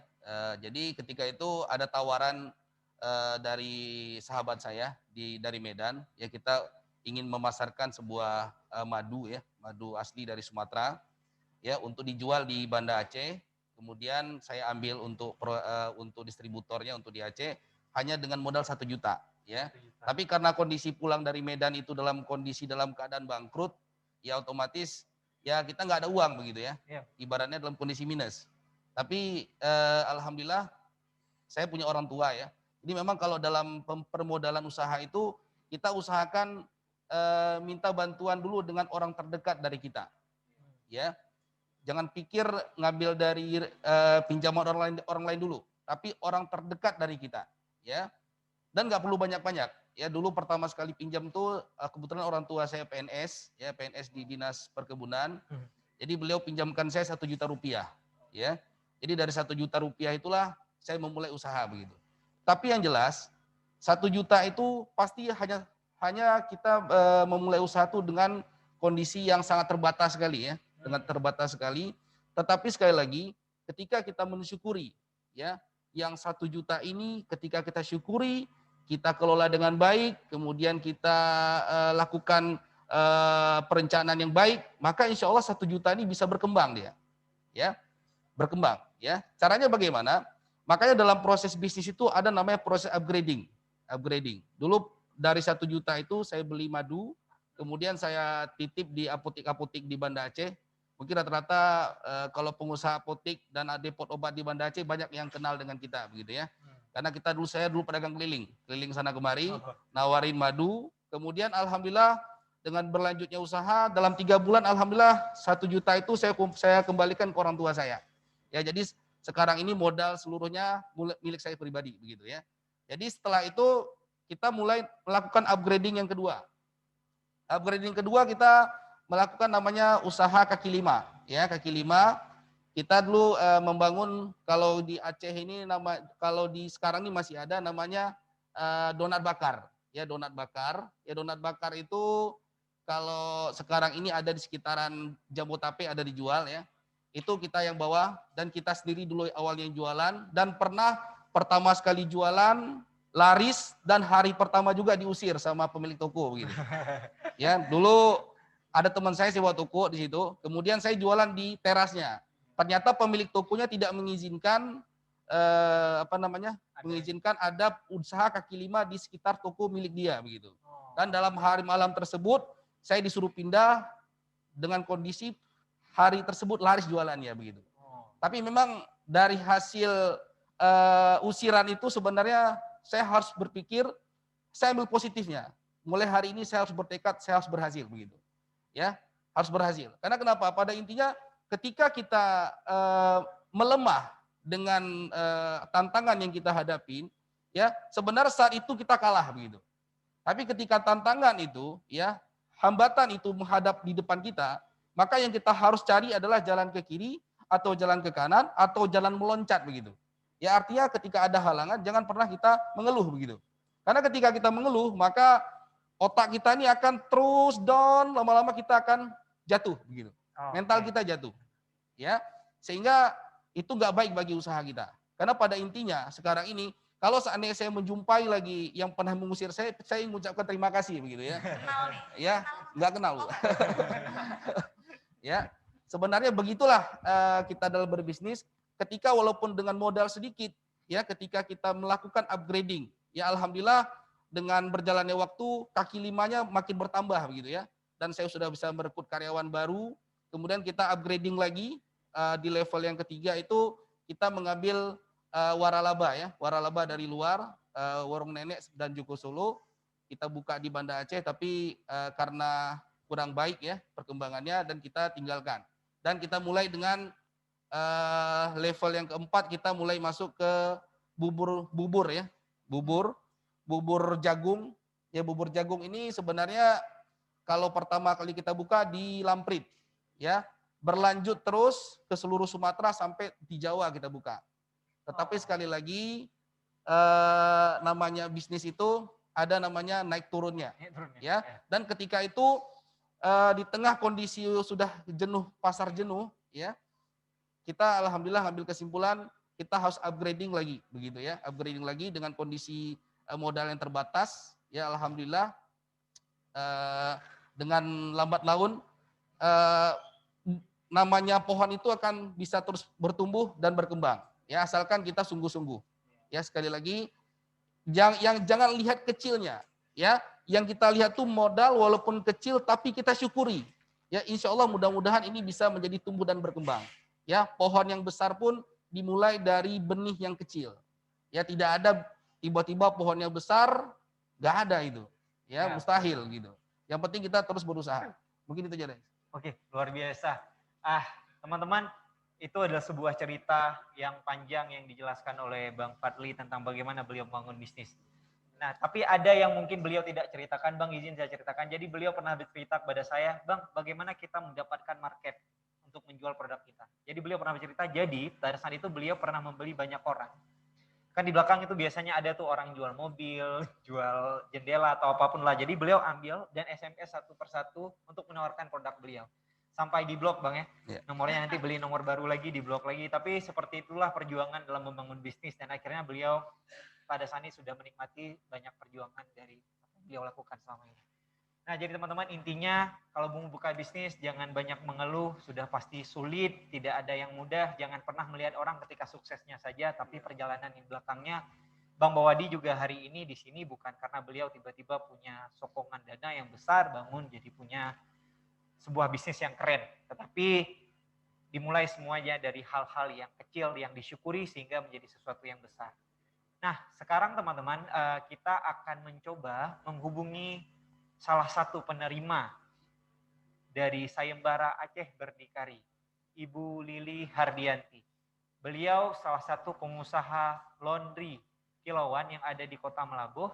Jadi ketika itu ada tawaran dari sahabat saya dari Medan, ya kita ingin memasarkan sebuah madu ya, madu asli dari Sumatera, ya untuk dijual di Banda Aceh. Kemudian saya ambil untuk distributornya untuk di Aceh hanya dengan modal 1 juta, ya. Tapi karena kondisi pulang dari Medan itu dalam keadaan bangkrut, ya otomatis ya kita nggak ada uang begitu ya, ibaratnya dalam kondisi minus. Tapi alhamdulillah saya punya orang tua ya. Jadi memang kalau dalam permodalan usaha itu kita usahakan minta bantuan dulu dengan orang terdekat dari kita. Ya. Jangan pikir ngambil dari pinjaman orang lain dulu, tapi orang terdekat dari kita, ya. Dan nggak perlu banyak-banyak. Ya dulu pertama sekali pinjam tuh kebetulan orang tua saya PNS, ya PNS di Dinas Perkebunan. Jadi beliau pinjamkan saya 1 juta rupiah, ya. Jadi dari 1 juta rupiah itulah saya memulai usaha begitu. Tapi yang jelas 1 juta itu pasti hanya kita memulai usaha itu dengan kondisi yang sangat terbatas sekali ya, dengan terbatas sekali. Tetapi sekali lagi ketika kita mensyukuri ya, yang 1 juta ini ketika kita syukuri, kita kelola dengan baik, kemudian kita lakukan perencanaan yang baik, maka insya Allah 1 juta ini bisa berkembang dia, ya, berkembang. Ya, caranya bagaimana? Makanya dalam proses bisnis itu ada namanya proses upgrading. Dulu dari 1 juta itu saya beli madu, kemudian saya titip di apotek-apotek di Banda Aceh. Mungkin rata-rata kalau pengusaha apotek dan depot obat di Banda Aceh banyak yang kenal dengan kita begitu ya. Karena saya dulu pedagang keliling sana kemari, nawarin madu. Kemudian alhamdulillah dengan berlanjutnya usaha dalam 3 bulan alhamdulillah 1 juta itu saya kembalikan ke orang tua saya. Ya, jadi sekarang ini modal seluruhnya milik saya pribadi begitu ya. Jadi setelah itu kita mulai melakukan upgrading yang kedua. Upgrading kedua kita melakukan namanya usaha kaki lima. Ya, kaki lima. Kita dulu membangun, kalau di Aceh ini kalau di sekarang ini masih ada namanya donat bakar. Ya, donat bakar. Ya, donat bakar itu kalau sekarang ini ada di sekitaran Jabotabek ada dijual ya. Itu kita yang bawa dan kita sendiri dulu awal yang jualan, dan pernah pertama sekali jualan laris dan hari pertama juga diusir sama pemilik toko gitu. Ya, dulu ada teman saya sewa toko di situ, kemudian saya jualan di terasnya. Ternyata pemilik tokonya tidak mengizinkan mengizinkan ada usaha kaki lima di sekitar toko milik dia begitu. Dan dalam hari malam tersebut saya disuruh pindah dengan kondisi hari tersebut laris jualannya begitu. Tapi memang dari hasil usiran itu sebenarnya saya harus berpikir, saya ambil positifnya. Mulai hari ini saya harus bertekad, saya harus berhasil begitu. Ya, harus berhasil. Karena kenapa? Pada intinya ketika kita melemah dengan tantangan yang kita hadapin, ya sebenarnya saat itu kita kalah begitu. Tapi ketika tantangan itu, ya hambatan itu menghadap di depan kita, maka yang kita harus cari adalah jalan ke kiri atau jalan ke kanan atau jalan meloncat begitu. Ya artinya ketika ada halangan jangan pernah kita mengeluh begitu. Karena ketika kita mengeluh maka otak kita ini akan terus down, lama-lama kita akan jatuh begitu. Mental kita jatuh. Ya. Sehingga itu nggak baik bagi usaha kita. Karena pada intinya sekarang ini kalau seandainya saya menjumpai lagi yang pernah mengusir saya mengucapkan terima kasih begitu ya. Kenal nih. Ya, nggak kenal. Ya, sebenarnya begitulah kita dalam berbisnis. Ketika walaupun dengan modal sedikit, ya, ketika kita melakukan upgrading, ya alhamdulillah dengan berjalannya waktu kaki limanya makin bertambah begitu ya. Dan saya sudah bisa merekrut karyawan baru. Kemudian kita upgrading lagi di level yang ketiga itu kita mengambil waralaba ya, waralaba dari luar, warung nenek dan Joko Solo. Kita buka di Banda Aceh tapi karena kurang baik ya perkembangannya dan kita tinggalkan. Dan kita mulai dengan level yang keempat, kita mulai masuk ke bubur ya. Bubur jagung. Ya, bubur jagung ini sebenarnya kalau pertama kali kita buka di Lamprit ya, berlanjut terus ke seluruh Sumatera sampai di Jawa kita buka. Tetapi sekali lagi namanya bisnis itu ada namanya naik turunnya ya. Dan ketika itu di tengah kondisi sudah jenuh, pasar jenuh ya, kita alhamdulillah ngambil kesimpulan kita harus upgrading lagi begitu ya, upgrading lagi dengan kondisi modal yang terbatas ya. Alhamdulillah dengan lambat laun namanya pohon itu akan bisa terus bertumbuh dan berkembang ya, asalkan kita sungguh-sungguh ya. Sekali lagi yang jangan lihat kecilnya ya, yang kita lihat tuh modal walaupun kecil tapi kita syukuri ya, insya Allah mudah-mudahan ini bisa menjadi tumbuh dan berkembang ya. Pohon yang besar pun dimulai dari benih yang kecil ya, tidak ada tiba-tiba pohon yang besar, nggak ada itu ya, mustahil gitu. Yang penting kita terus berusaha. Mungkin itu aja deh. Oke, luar biasa. Teman-teman, itu adalah sebuah cerita yang panjang yang dijelaskan oleh Bang Fadli tentang bagaimana beliau membangun bisnis. Nah, tapi ada yang mungkin beliau tidak ceritakan, Bang, izin saya ceritakan. Jadi beliau pernah bercerita kepada saya, Bang, bagaimana kita mendapatkan market untuk menjual produk kita. Jadi beliau pernah bercerita, jadi pada saat itu beliau pernah membeli banyak orang. Kan di belakang itu biasanya ada tuh orang jual mobil, jual jendela atau apapun lah. Jadi beliau ambil dan SMS satu persatu untuk menawarkan produk beliau. Sampai di blok, Bang ya. Nomornya nanti beli nomor baru lagi, di blok lagi. Tapi seperti itulah perjuangan dalam membangun bisnis. Dan akhirnya beliau pada saat ini sudah menikmati banyak perjuangan dari apa yang beliau lakukan selama ini. Nah, jadi teman-teman intinya kalau mau buka bisnis jangan banyak mengeluh, sudah pasti sulit, tidak ada yang mudah, jangan pernah melihat orang ketika suksesnya saja, tapi perjalanan di belakangnya. Bang Bawadi juga hari ini di sini bukan karena beliau tiba-tiba punya sokongan dana yang besar, bangun jadi punya sebuah bisnis yang keren, tetapi dimulai semuanya dari hal-hal yang kecil yang disyukuri sehingga menjadi sesuatu yang besar. Nah, sekarang teman-teman kita akan mencoba menghubungi salah satu penerima dari Sayembara Aceh Berdikari, Ibu Lili Hardianti. Beliau salah satu pengusaha laundry kilauan yang ada di Kota Melabuh.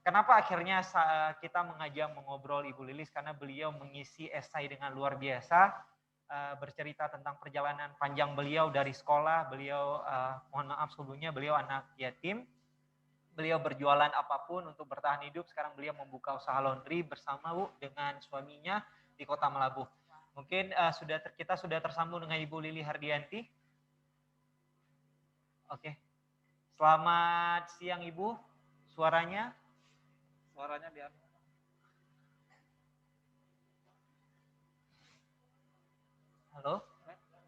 Kenapa akhirnya kita mengajak mengobrol Ibu Lilis? Karena beliau mengisi esai dengan luar biasa, bercerita tentang perjalanan panjang beliau dari sekolah. Beliau, mohon maaf sebelumnya, beliau anak yatim. Beliau berjualan apapun untuk bertahan hidup. Sekarang beliau membuka usaha laundry bersama Bu dengan suaminya di Kota Melabuh. Mungkin kita sudah tersambung dengan Ibu Lili Hardianti. Oke. Selamat siang Ibu. Suaranya? Suaranya dia. Halo?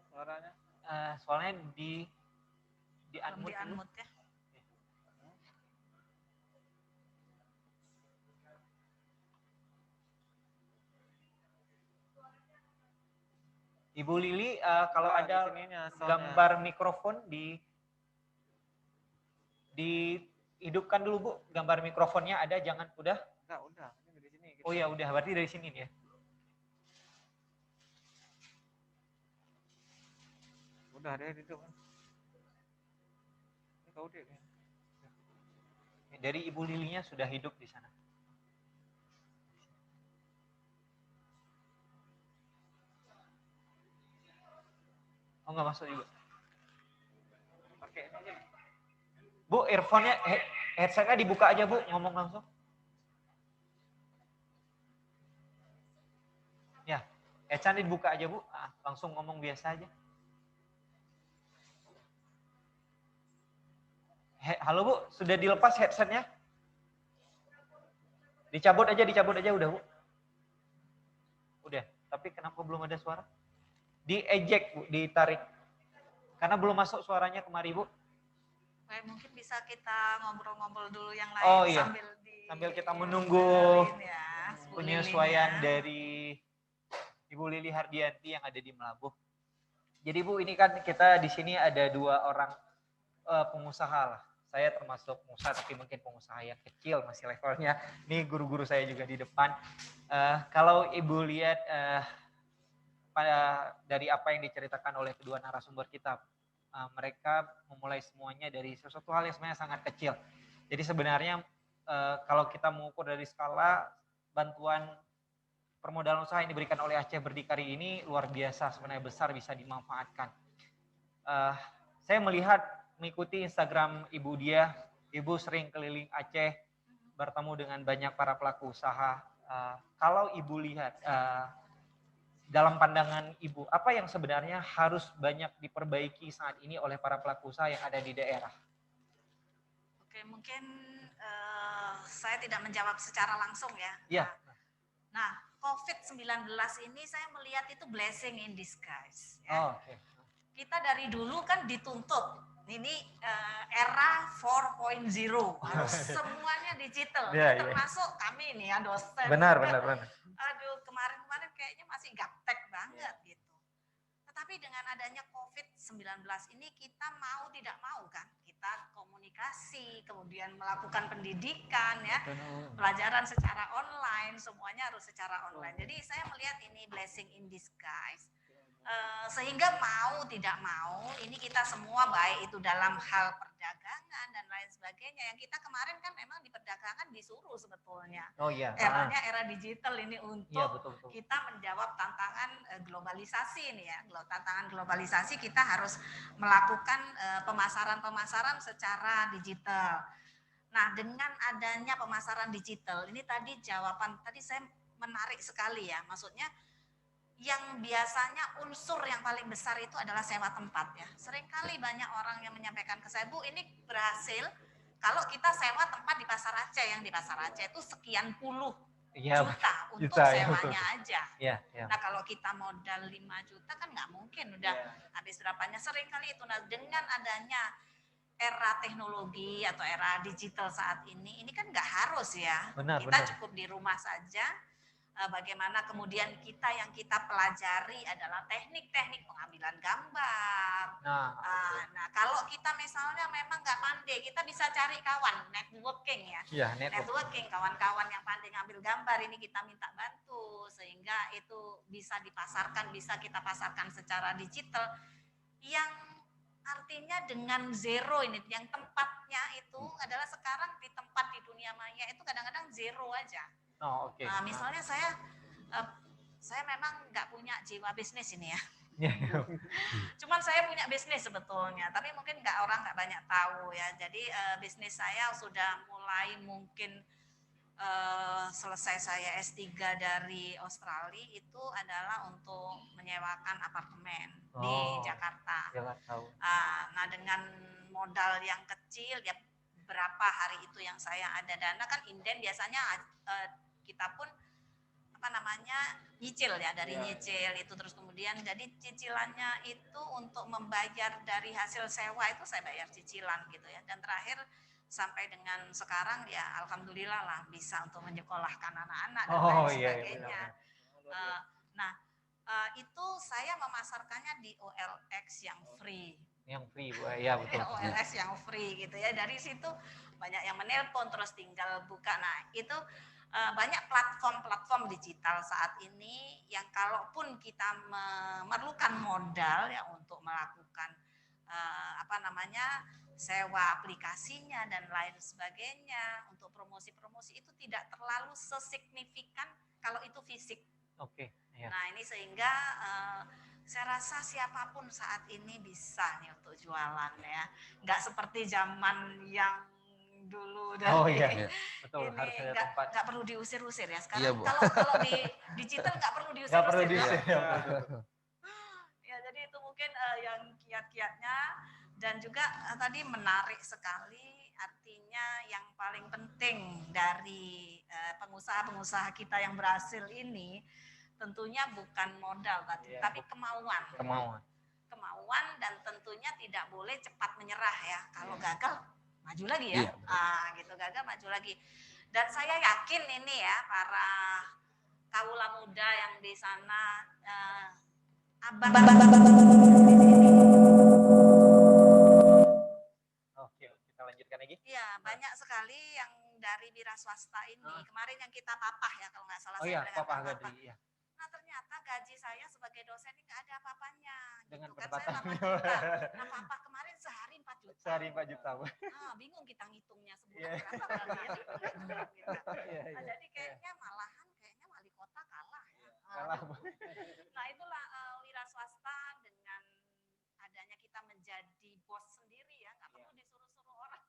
Suaranya? Soalnya di unmute Di unmute ya. Ibu Lili, kalau ada soalnya. gambar mikrofon dihidupkan dulu Bu, gambar mikrofonnya ada, jangan udah? Enggak, udah. Ini dari sini. Oh ya udah, berarti dari sini nih ya. Udah deh itu kan. Ini kau deh. Dari Ibu Lilinya sudah hidup di sana. Oh nggak masuk juga. Pakai ini aja. Bu, earphone-nya, headset-nya dibuka aja Bu, ngomong langsung. Ya, headset-nya dibuka aja Bu, langsung ngomong biasa aja. Halo Bu, sudah dilepas headset-nya? Dicabut aja udah Bu. Udah, tapi kenapa belum ada suara? Di-eject Bu, ditarik. Karena belum masuk suaranya kemari Bu. Baik, mungkin bisa kita ngobrol-ngobrol dulu yang lain Oh iya, sambil kita menunggu ya, penyesuaian dari Ibu Lili Hardianti yang ada di Melabuh. Jadi Bu, ini kan kita di sini ada dua orang pengusaha lah. Saya termasuk pengusaha, tapi mungkin pengusaha yang kecil masih levelnya. Ini guru-guru saya juga di depan. Kalau Ibu lihat dari apa yang diceritakan oleh kedua narasumber kita, mereka memulai semuanya dari sesuatu hal yang sebenarnya sangat kecil. Jadi sebenarnya kalau kita mengukur dari skala bantuan permodalan usaha yang diberikan oleh Aceh Berdikari ini luar biasa, sebenarnya besar, bisa dimanfaatkan. Saya melihat mengikuti Instagram Ibu dia, Ibu sering keliling Aceh, bertemu dengan banyak para pelaku usaha. Kalau Ibu lihat dalam pandangan Ibu, apa yang sebenarnya harus banyak diperbaiki saat ini oleh para pelaku usaha yang ada di daerah? Oke, mungkin saya tidak menjawab secara langsung ya. Iya. Nah, COVID-19 ini saya melihat itu blessing in disguise. Ya. Oh, okay. Kita dari dulu kan dituntut, ini era 4.0, harus semuanya digital, termasuk kami nih ya dosen. Benar. Aduh, kemarin kayaknya masih gaptek banget gitu. Tetapi dengan adanya COVID-19 ini kita mau tidak mau kan, kita komunikasi, kemudian melakukan pendidikan ya, pelajaran secara online, semuanya harus secara online. Jadi saya melihat ini blessing in disguise. Sehingga mau tidak mau ini kita semua baik itu dalam hal perdagangan dan lain sebagainya, yang kita kemarin kan memang di perdagangan disuruh sebetulnya eranya era digital ini untuk kita menjawab tantangan globalisasi ini ya, tantangan globalisasi, kita harus melakukan pemasaran secara digital. Nah, dengan adanya pemasaran digital ini tadi jawaban tadi saya menarik sekali ya, maksudnya yang biasanya unsur yang paling besar itu adalah sewa tempat ya. Seringkali banyak orang yang menyampaikan ke saya, Bu, ini berhasil kalau kita sewa tempat di Pasar Aceh, yang di Pasar Aceh itu sekian puluh Iya, juta untuk juta, ya, sewanya aja. Iya, iya. Nah kalau kita modal 5 juta kan nggak mungkin udah habis berapanya, sering kali itu. Nah dengan adanya era teknologi atau era digital saat ini kan nggak harus ya. Kita cukup di rumah saja. Bagaimana kemudian yang kita pelajari adalah teknik-teknik pengambilan gambar. Nah, kalau kita misalnya memang nggak pandai, kita bisa cari kawan, networking ya. Networking, kawan-kawan yang pandai ngambil gambar ini kita minta bantu sehingga itu bisa dipasarkan, bisa kita pasarkan secara digital. Yang artinya dengan zero ini, yang tempatnya itu adalah sekarang di tempat di dunia maya itu kadang-kadang zero aja. Misalnya saya memang nggak punya jiwa bisnis ini ya. Cuman saya punya bisnis sebetulnya, tapi mungkin orang nggak banyak tahu ya. Jadi bisnis saya sudah mulai mungkin selesai saya S3 dari Australia itu adalah untuk menyewakan apartemen di Jakarta. Nah dengan modal yang kecil ya, berapa hari itu yang saya ada dana kan inden biasanya kita pun nyicil ya, dari nyicil itu terus kemudian jadi cicilannya itu untuk membayar dari hasil sewa itu saya bayar cicilan gitu ya, dan terakhir sampai dengan sekarang ya alhamdulillah lah bisa untuk menyekolahkan anak-anak dan lain sebagainya. Itu saya memasarkannya di OLX yang free. Ya betul. OLX yang free gitu ya, dari situ banyak yang menelpon terus tinggal buka. Nah itu banyak platform-platform digital saat ini yang kalaupun kita memerlukan modal ya untuk melakukan sewa aplikasinya dan lain sebagainya untuk promosi-promosi itu tidak terlalu sesignifikan kalau itu fisik. Nah ini sehingga saya rasa siapapun saat ini bisa nih untuk jualan ya, nggak seperti zaman yang dulu betul, ini harus ada tempat. Nggak perlu diusir-usir ya sekarang. Kalau di digital nggak perlu diusir-usir. Ya jadi itu mungkin yang kiat-kiatnya, dan juga tadi menarik sekali, artinya yang paling penting dari pengusaha-pengusaha kita yang berhasil ini tentunya bukan modal tapi kemauan. Kemauan, dan tentunya tidak boleh cepat menyerah ya. Kalau gagal maju lagi ya, gitu, gagal maju lagi. Dan saya yakin ini ya para kaula muda yang di sana, kita lanjutkan lagi. Iya, banyak sekali yang dari wira swasta ini. Kemarin yang kita papah ya kalau nggak salah. Papah Gadri. Iya. Nah ternyata gaji saya sebagai dosen ini nggak ada apa-apanya. Dengan gitu kan, saya 8 juta. Nah papah kemarin sehari 4 juta. Sehari 4 juta. Bingung kita ngitungnya sebulan berapa berarti ya. Nah, jadi kayaknya wali kota kalah ya. Nah itulah wira swasta dengan adanya kita menjadi bos sendiri ya, nggak perlu disuruh-suruh orang.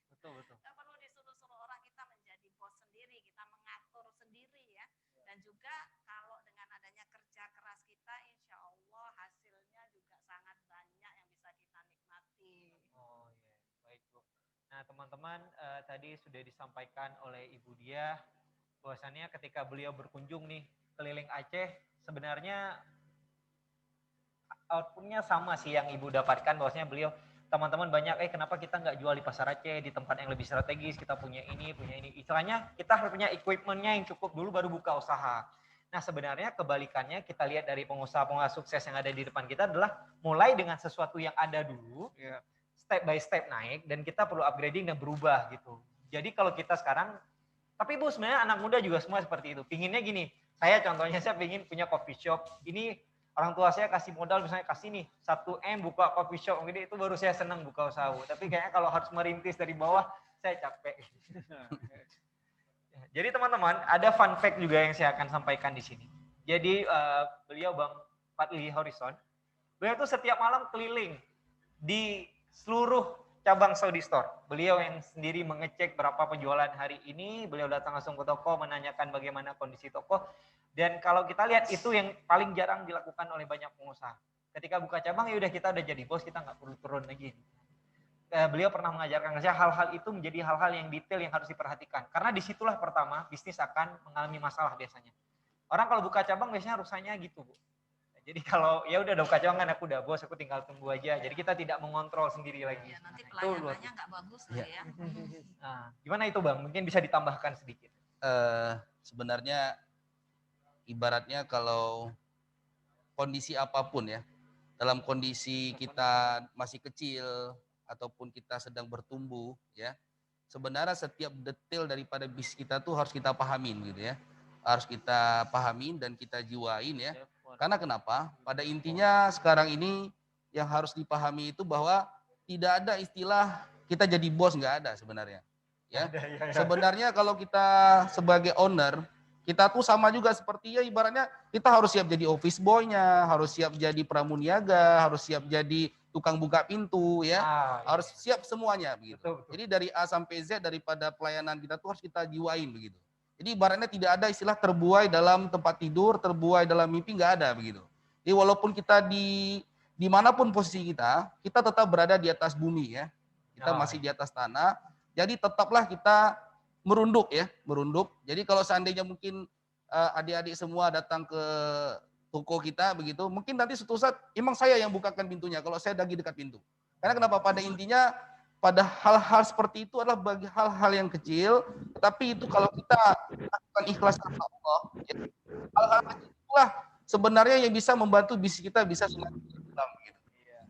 Betul. Nggak perlu disuruh-suruh orang, kita menjadi bos sendiri, kita mengatur sendiri ya. Dan juga kalau dengan adanya kerja keras kita, insya Allah hasilnya juga sangat banyak yang bisa kita nikmati. Baik Bu. Nah teman-teman, tadi sudah disampaikan oleh Ibu Diah bahwasannya ketika beliau berkunjung nih keliling Aceh, sebenarnya outputnya sama sih yang Ibu dapatkan, bahwasanya beliau, teman-teman banyak, kenapa kita nggak jual di pasar Aceh, di tempat yang lebih strategis, kita punya ini. Istilahnya kita harus punya equipmentnya yang cukup dulu baru buka usaha. Nah sebenarnya kebalikannya, kita lihat dari pengusaha-pengusaha sukses yang ada di depan kita adalah mulai dengan sesuatu yang ada dulu, step by step naik, dan kita perlu upgrading dan berubah gitu. Jadi kalau kita sekarang, tapi Bu sebenarnya anak muda juga semua seperti itu. Pinginnya gini, saya pingin punya coffee shop, ini orang tua saya kasih modal misalnya kasih nih 1 M buka coffee shop, gitu, itu baru saya senang buka usaha. Tapi kayaknya kalau harus merintis dari bawah saya capek. Jadi teman-teman ada fun fact juga yang saya akan sampaikan di sini. Jadi beliau Bang Fadli Horizon, beliau tuh setiap malam keliling di seluruh cabang Saudi Store. Beliau yang sendiri mengecek berapa penjualan hari ini, beliau datang langsung ke toko menanyakan bagaimana kondisi toko. Dan kalau kita lihat itu yang paling jarang dilakukan oleh banyak pengusaha. Ketika buka cabang ya udah kita udah jadi bos, kita nggak perlu turun lagi. beliau pernah mengajarkan saya hal-hal itu menjadi hal-hal yang detail yang harus diperhatikan. Karena disitulah pertama bisnis akan mengalami masalah biasanya. Orang kalau buka cabang biasanya rusaknya gitu, Bu. Jadi kalau ya udah buka cabang kan aku udah bos, aku tinggal tunggu aja. Jadi kita tidak mengontrol sendiri lagi. Ya, nanti pelayanannya nggak bagus lagi ya. Nah, gimana itu Bang? Mungkin bisa ditambahkan sedikit. Sebenarnya ibaratnya kalau kondisi apapun ya, dalam kondisi kita masih kecil ataupun kita sedang bertumbuh ya, sebenarnya setiap detail daripada bisnis kita tuh harus kita pahamin gitu ya. Harus kita pahamin dan kita jiwain ya. Karena kenapa? Pada intinya sekarang ini yang harus dipahami itu bahwa tidak ada istilah kita jadi bos, nggak ada sebenarnya. Ya. Sebenarnya kalau kita sebagai owner, kita tuh sama juga seperti ya ibaratnya kita harus siap jadi office boy-nya, harus siap jadi pramuniaga, harus siap jadi tukang buka pintu ya. Harus siap semuanya begitu. Betul. Jadi dari A sampai Z daripada pelayanan kita tuh harus kita jiwain begitu. Jadi ibaratnya tidak ada istilah terbuai dalam tempat tidur, terbuai dalam mimpi, nggak ada begitu. Jadi walaupun kita dimanapun posisi kita tetap berada di atas bumi ya. Kita masih di atas tanah. Jadi tetaplah kita merunduk ya, merunduk. Jadi kalau seandainya mungkin adik-adik semua datang ke toko kita begitu, mungkin nanti suatu saat emang saya yang bukakan pintunya kalau saya lagi dekat pintu. Karena kenapa? Pada intinya pada hal-hal seperti itu adalah bagi hal-hal yang kecil, tapi itu kalau kita lakukan ikhlas karena Allah, ya, hal-hal kecil itulah sebenarnya yang bisa membantu bisnis kita bisa semakin berkembang gitu.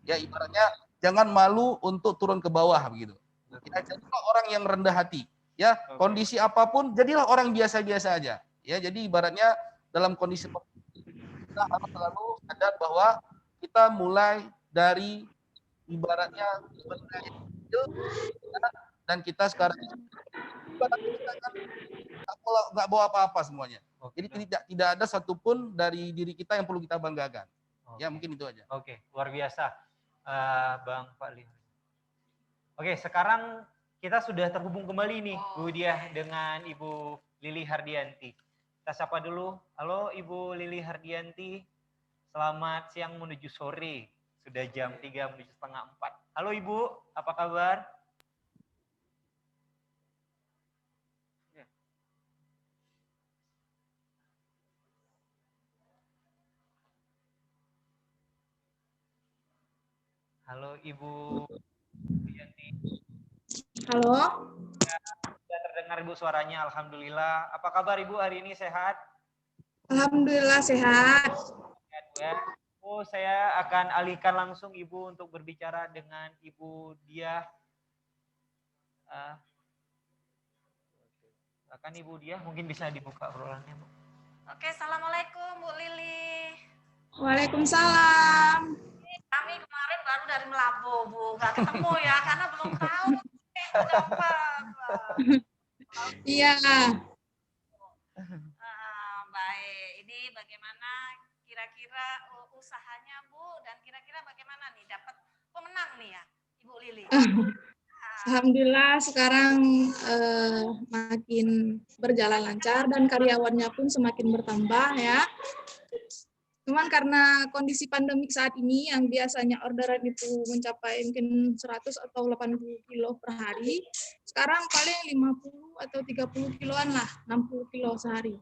Ya ibaratnya jangan malu untuk turun ke bawah begitu. Ya, jadilah orang yang rendah hati. Ya, kondisi apapun jadilah orang biasa-biasa aja. Ya, jadi ibaratnya dalam kondisi seperti itu kita harus selalu sadar bahwa kita mulai dari ibaratnya dan kita sekarang nggak bawa apa-apa semuanya. Jadi tidak ada satupun dari diri kita yang perlu kita banggakan. Ya mungkin itu aja. Oke, luar biasa Bang Fadli. Oke, sekarang kita sudah terhubung kembali nih Bu Diah dengan Ibu Lili Hardianti. Kita sapa dulu. Halo Ibu Lili Hardianti. Selamat siang menuju sore. Sudah jam 3 menuju setengah 4. Halo Ibu, apa kabar? Halo Ibu Yanti. Halo. Sudah terdengar Ibu suaranya, Alhamdulillah. Apa kabar Ibu hari ini, sehat? Alhamdulillah sehat. Sehat ya. Saya akan alihkan langsung Ibu untuk berbicara dengan Ibu Diah. Akan Ibu Diah mungkin bisa dibuka obrolannya, Bu. Oke, assalamualaikum Bu Lili. Waalaikumsalam. Kami kemarin baru dari Melabu, Bu. Nggak ketemu ya, karena belum tahu. Iya. Baik, ini bagaimana kira-kira usahanya Bu, dan kira-kira bagaimana nih dapat pemenang nih ya, Ibu Lili? Alhamdulillah sekarang makin berjalan lancar dan karyawannya pun semakin bertambah ya. Cuman karena kondisi pandemik saat ini yang biasanya orderan itu mencapai mungkin 100 atau 80 kilo per hari, sekarang paling 50 atau 30 kiloan lah, 60 kilo sehari.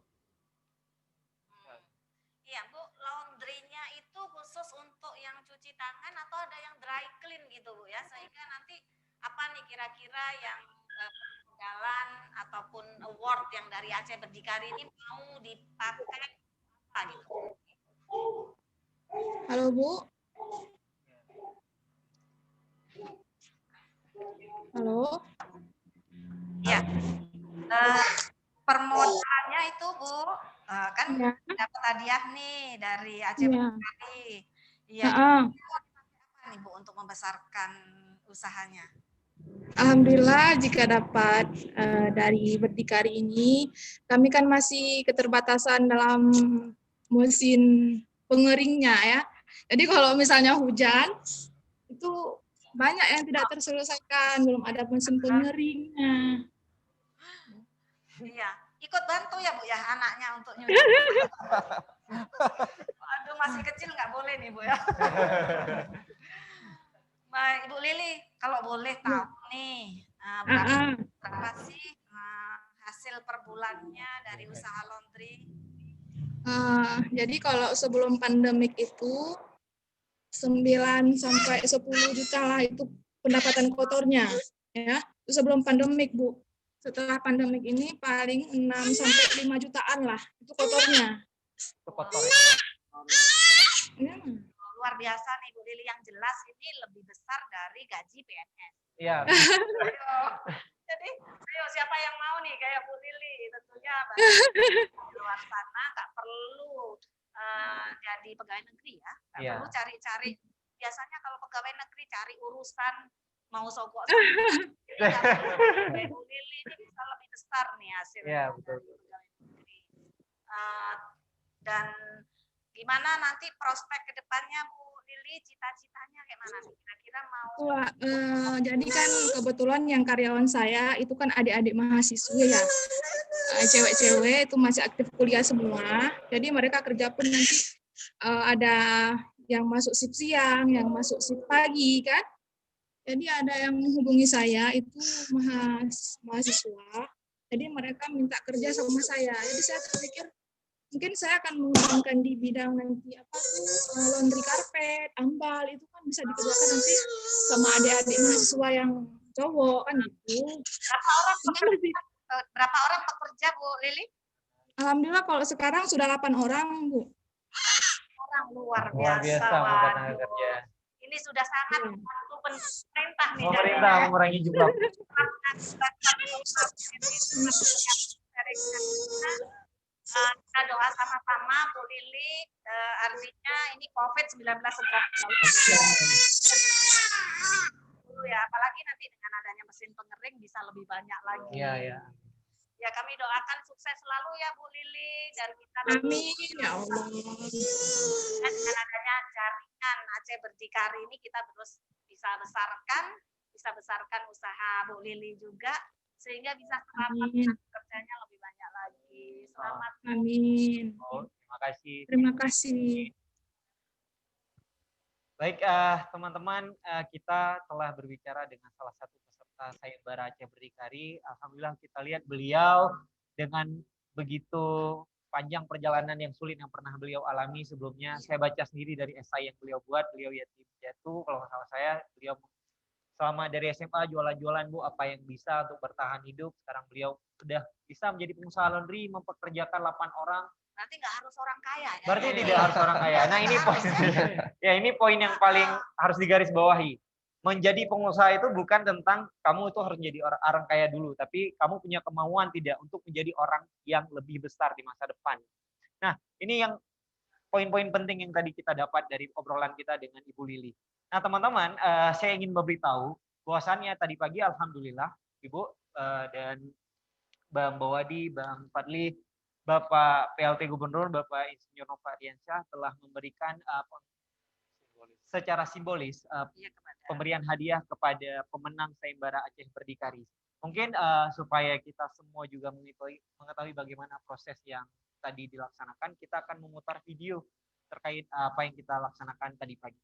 Iya Bu, laundry-nya itu khusus untuk yang cuci tangan atau ada yang dry clean gitu Bu ya, sehingga nanti apa nih kira-kira yang jalan ataupun award yang dari Aceh Berdikari ini mau dipakai apa gitu? Halo Bu. Halo. Ya, permodalannya itu Bu, kan Ya. dapat hadiah nih dari Aceh Berdikari. Iya. Apa nih Bu untuk membesarkan usahanya? Alhamdulillah jika dapat dari Berdikari ini, kami kan masih keterbatasan dalam musim pengeringnya ya. Jadi kalau misalnya hujan, itu banyak yang tidak terselesaikan, belum ada musim pengeringnya. Iya, ikut bantu ya Bu ya anaknya untuk nyuci. Aduh masih kecil nggak boleh nih Bu ya. Baik Ibu Lili, kalau boleh tahu nih, berapa sih hasil per bulannya dari usaha laundry? Jadi kalau sebelum pandemik itu 9 sampai 10 juta lah itu pendapatan kotornya, ya. Itu sebelum pandemik, Bu. Setelah pandemik ini paling 6 sampai 5 jutaan lah itu kotornya. Itu kotor. Ya. Luar biasa nih Bu Lili, yang jelas ini lebih besar dari gaji PNS. Iya. Jadi, ayo siapa yang mau nih kayak Bu Lili? Tentunya di luar sana nggak perlu jadi pegawai negeri ya, nggak perlu cari-cari. Biasanya kalau pegawai negeri cari urusan mau sogok. Bu Lili ini bisa lebih besar nih hasilnya. Iya, betul. Dari pegawai negeri. Dan gimana nanti prospek ke depannya Bu Lili, cita-citanya kayak mana? Kira-kira mau? Jadi kan kebetulan yang karyawan saya itu kan adik-adik mahasiswa ya, cewek-cewek itu masih aktif kuliah semua. Jadi mereka kerja pun nanti ada yang masuk shift siang, yang masuk shift pagi kan. Jadi ada yang menghubungi saya itu mahasiswa. Jadi mereka minta kerja sama saya. Jadi saya terpikir mungkin saya akan mengembangkan di bidang nanti laundry karpet, ambal itu kan bisa dikerjakan nanti sama adik-adik mahasiswa yang cowok kan gitu. Berapa orang pekerja Bu Lili? Alhamdulillah kalau sekarang sudah 8 orang Bu. Orang luar biasa. Kerja. Ini sudah sangat membantu pemerintah nih. Pemerintah mengurangi jumlah. Kita doa sama-sama Bu Lili, artinya ini COVID-19 segera ya, apalagi nanti dengan adanya mesin pengering bisa lebih banyak lagi. Iya. Ya, kami doakan sukses selalu ya Bu Lili, dan kita amin ya Allah. Dan dengan adanya jaringan Aceh Berdikari ini kita terus bisa besarkan usaha Bu Lili juga, sehingga bisa selamat kerjanya lebih banyak lagi. Selamat. Amin. Terima kasih. Terima kasih. Baik, teman-teman, kita telah berbicara dengan salah satu peserta Sayembara Aceh Berdikari. Alhamdulillah kita lihat beliau dengan begitu panjang perjalanan yang sulit yang pernah beliau alami sebelumnya. Saya baca sendiri dari esai yang beliau buat, beliau yatim piatu, kalau nggak salah saya, beliau selama dari SMA jualan-jualan Bu, apa yang bisa untuk bertahan hidup. Sekarang beliau sudah bisa menjadi pengusaha laundry, mempekerjakan 8 orang. Berarti nggak harus orang kaya ya? Berarti tidak harus orang kaya. Nah ini poin, ya ini poin yang paling harus digarisbawahi. Menjadi pengusaha itu bukan tentang kamu itu harus menjadi orang kaya dulu, tapi kamu punya kemauan tidak untuk menjadi orang yang lebih besar di masa depan. Nah ini yang poin-poin penting yang tadi kita dapat dari obrolan kita dengan Ibu Lili. Nah teman-teman, saya ingin memberitahu bahwasannya tadi pagi alhamdulillah Ibu dan Bang Bawadi, Bang Fadli, Bapak PLT Gubernur, Bapak Insinyur Nova Ardiansyah telah memberikan secara simbolis pemberian hadiah kepada pemenang Sayembara Aceh Berdikari. Mungkin supaya kita semua juga mengetahui bagaimana proses yang tadi dilaksanakan, kita akan memutar video terkait apa yang kita laksanakan tadi pagi.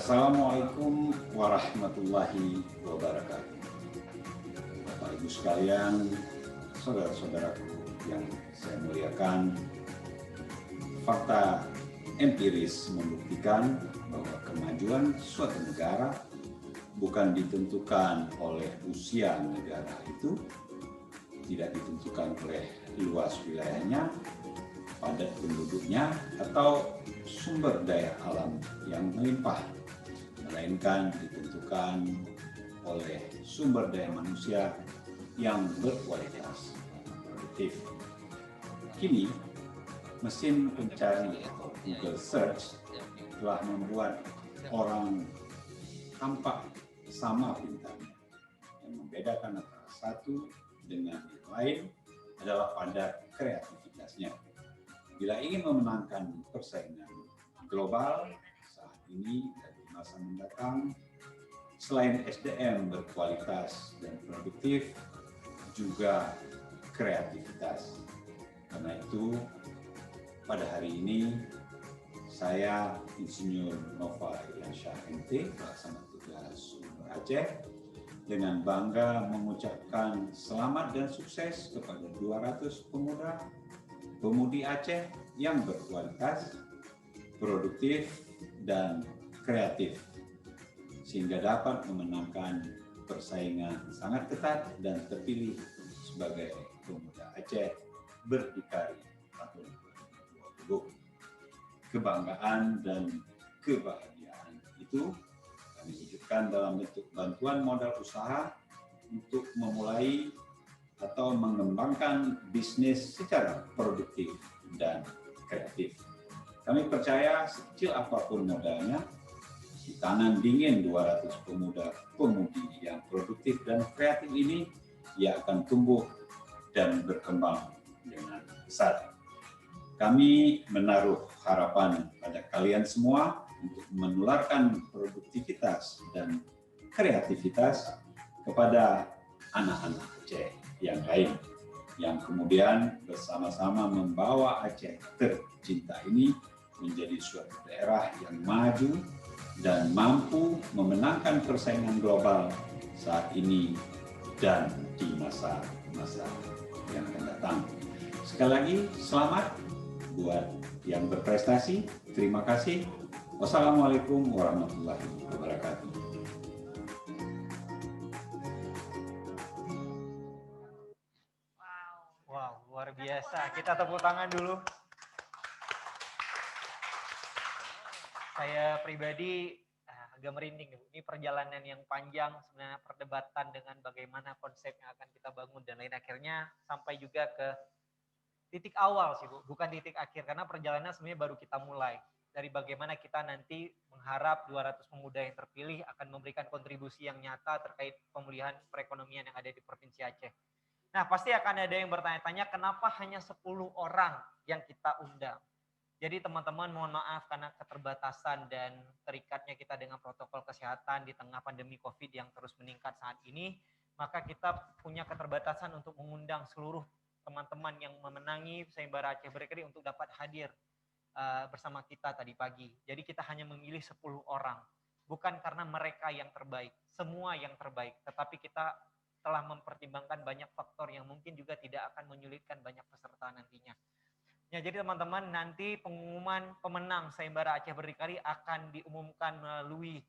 Assalamualaikum warahmatullahi wabarakatuh. Bapak Ibu sekalian, saudara-saudaraku yang saya muliakan, fakta empiris membuktikan bahwa kemajuan suatu negara bukan ditentukan oleh usia negara itu, tidak ditentukan oleh luas wilayahnya, padat penduduknya, atau sumber daya alam yang melimpah, melainkan ditentukan oleh sumber daya manusia yang berkualitas produktif. Kini, mesin pencari atau Google Search telah membuat orang tampak sama pintarnya. Yang membedakan antara satu dengan yang lain adalah pada kreativitasnya. Bila ingin memenangkan persaingan global saat ini dan di masa mendatang, selain SDM berkualitas dan produktif, juga kreativitas. Karena itu, pada hari ini, saya Insinyur Nova Iriansyah MT, pelaksana tugas Gubernur Aceh, dengan bangga mengucapkan selamat dan sukses kepada 200 pemuda pemudi Aceh yang berkualitas, produktif, dan kreatif, sehingga dapat memenangkan persaingan sangat ketat dan terpilih sebagai pemuda Aceh berdikari tahun 2020. Kebanggaan dan kebahagiaan itu kami wujudkan dalam bentuk bantuan modal usaha untuk memulai atau mengembangkan bisnis secara produktif dan kreatif. Kami percaya sekecil apapun modalnya, di tangan dingin 200 pemuda-pemudi yang produktif dan kreatif ini, ia akan tumbuh dan berkembang dengan besar. Kami menaruh harapan pada kalian semua untuk menularkan produktivitas dan kreativitas kepada anak-anak Aceh yang lain, yang kemudian bersama-sama membawa Aceh tercinta ini menjadi suatu daerah yang maju dan mampu memenangkan persaingan global saat ini dan di masa-masa yang akan datang. Sekali lagi, selamat buat yang berprestasi. Terima kasih. Wassalamualaikum warahmatullahi wabarakatuh. Wow, luar biasa. Kita tepuk tangan dulu. Saya pribadi agak merinding. Ini perjalanan yang panjang, sebenarnya perdebatan dengan bagaimana konsep yang akan kita bangun dan lain akhirnya sampai juga ke titik awal sih Bu, bukan titik akhir karena perjalanan sebenarnya baru kita mulai. Dari bagaimana kita nanti mengharap 200 pemuda yang terpilih akan memberikan kontribusi yang nyata terkait pemulihan perekonomian yang ada di Provinsi Aceh. Nah, pasti akan ada yang bertanya-tanya kenapa hanya 10 orang yang kita undang. Jadi teman-teman mohon maaf karena keterbatasan dan terikatnya kita dengan protokol kesehatan di tengah pandemi COVID yang terus meningkat saat ini, maka kita punya keterbatasan untuk mengundang seluruh teman-teman yang memenangi sayembara Aceh Berkarya untuk dapat hadir bersama kita tadi pagi. Jadi kita hanya memilih 10 orang. Bukan karena mereka yang terbaik, semua yang terbaik. Tetapi kita telah mempertimbangkan banyak faktor yang mungkin juga tidak akan menyulitkan banyak peserta nantinya. Ya, jadi teman-teman nanti pengumuman pemenang sayembara Aceh Berdikari akan diumumkan melalui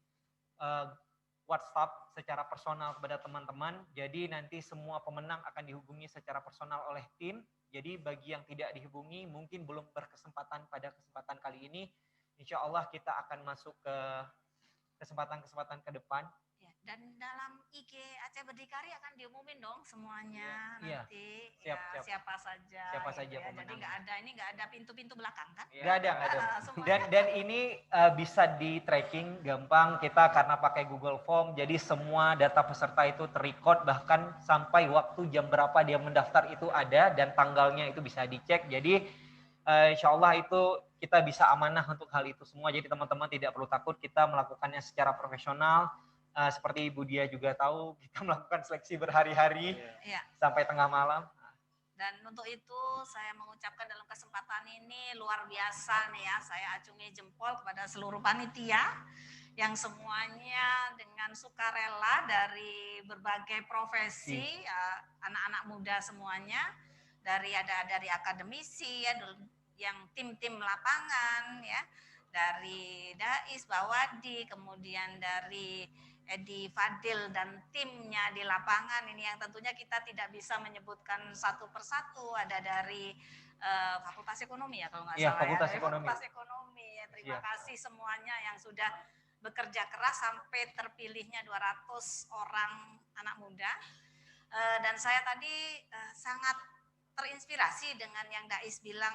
WhatsApp secara personal kepada teman-teman. Jadi nanti semua pemenang akan dihubungi secara personal oleh tim. Jadi bagi yang tidak dihubungi mungkin belum berkesempatan pada kesempatan kali ini. Insya Allah kita akan masuk ke kesempatan-kesempatan ke depan. Ya, dan dalam IG Aceh Berdikari akan diumumin dong semuanya ya, nanti siap, ya, siap. siapa saja. Siapa gitu saja ya. Jadi nggak ada pintu-pintu belakang kan? Nggak ada. Dan ini bisa di tracking gampang kita karena pakai Google Form. Jadi semua data peserta itu terrecord bahkan sampai waktu jam berapa dia mendaftar itu ada dan tanggalnya itu bisa dicek. Jadi insya Allah itu kita bisa amanah untuk hal itu semua. Jadi teman-teman tidak perlu takut, kita melakukannya secara profesional. Seperti Ibu Dia juga tahu, kita melakukan seleksi berhari-hari sampai tengah malam. Dan untuk itu saya mengucapkan dalam kesempatan ini luar biasa nih ya, saya acungi jempol kepada seluruh panitia yang semuanya dengan sukarela dari berbagai profesi, anak-anak muda semuanya, dari akademisi ya, yang tim-tim lapangan ya, dari Dais, Bawadi, kemudian dari Edi Fadil dan timnya di lapangan ini yang tentunya kita tidak bisa menyebutkan satu persatu. Ada dari Fakultas Ekonomi ya kalau nggak salah Fakultas ya. Ekonomi. Fakultas Ekonomi ya. Terima kasih semuanya yang sudah bekerja keras sampai terpilihnya 200 orang anak muda. Dan saya tadi sangat terinspirasi dengan yang Dais bilang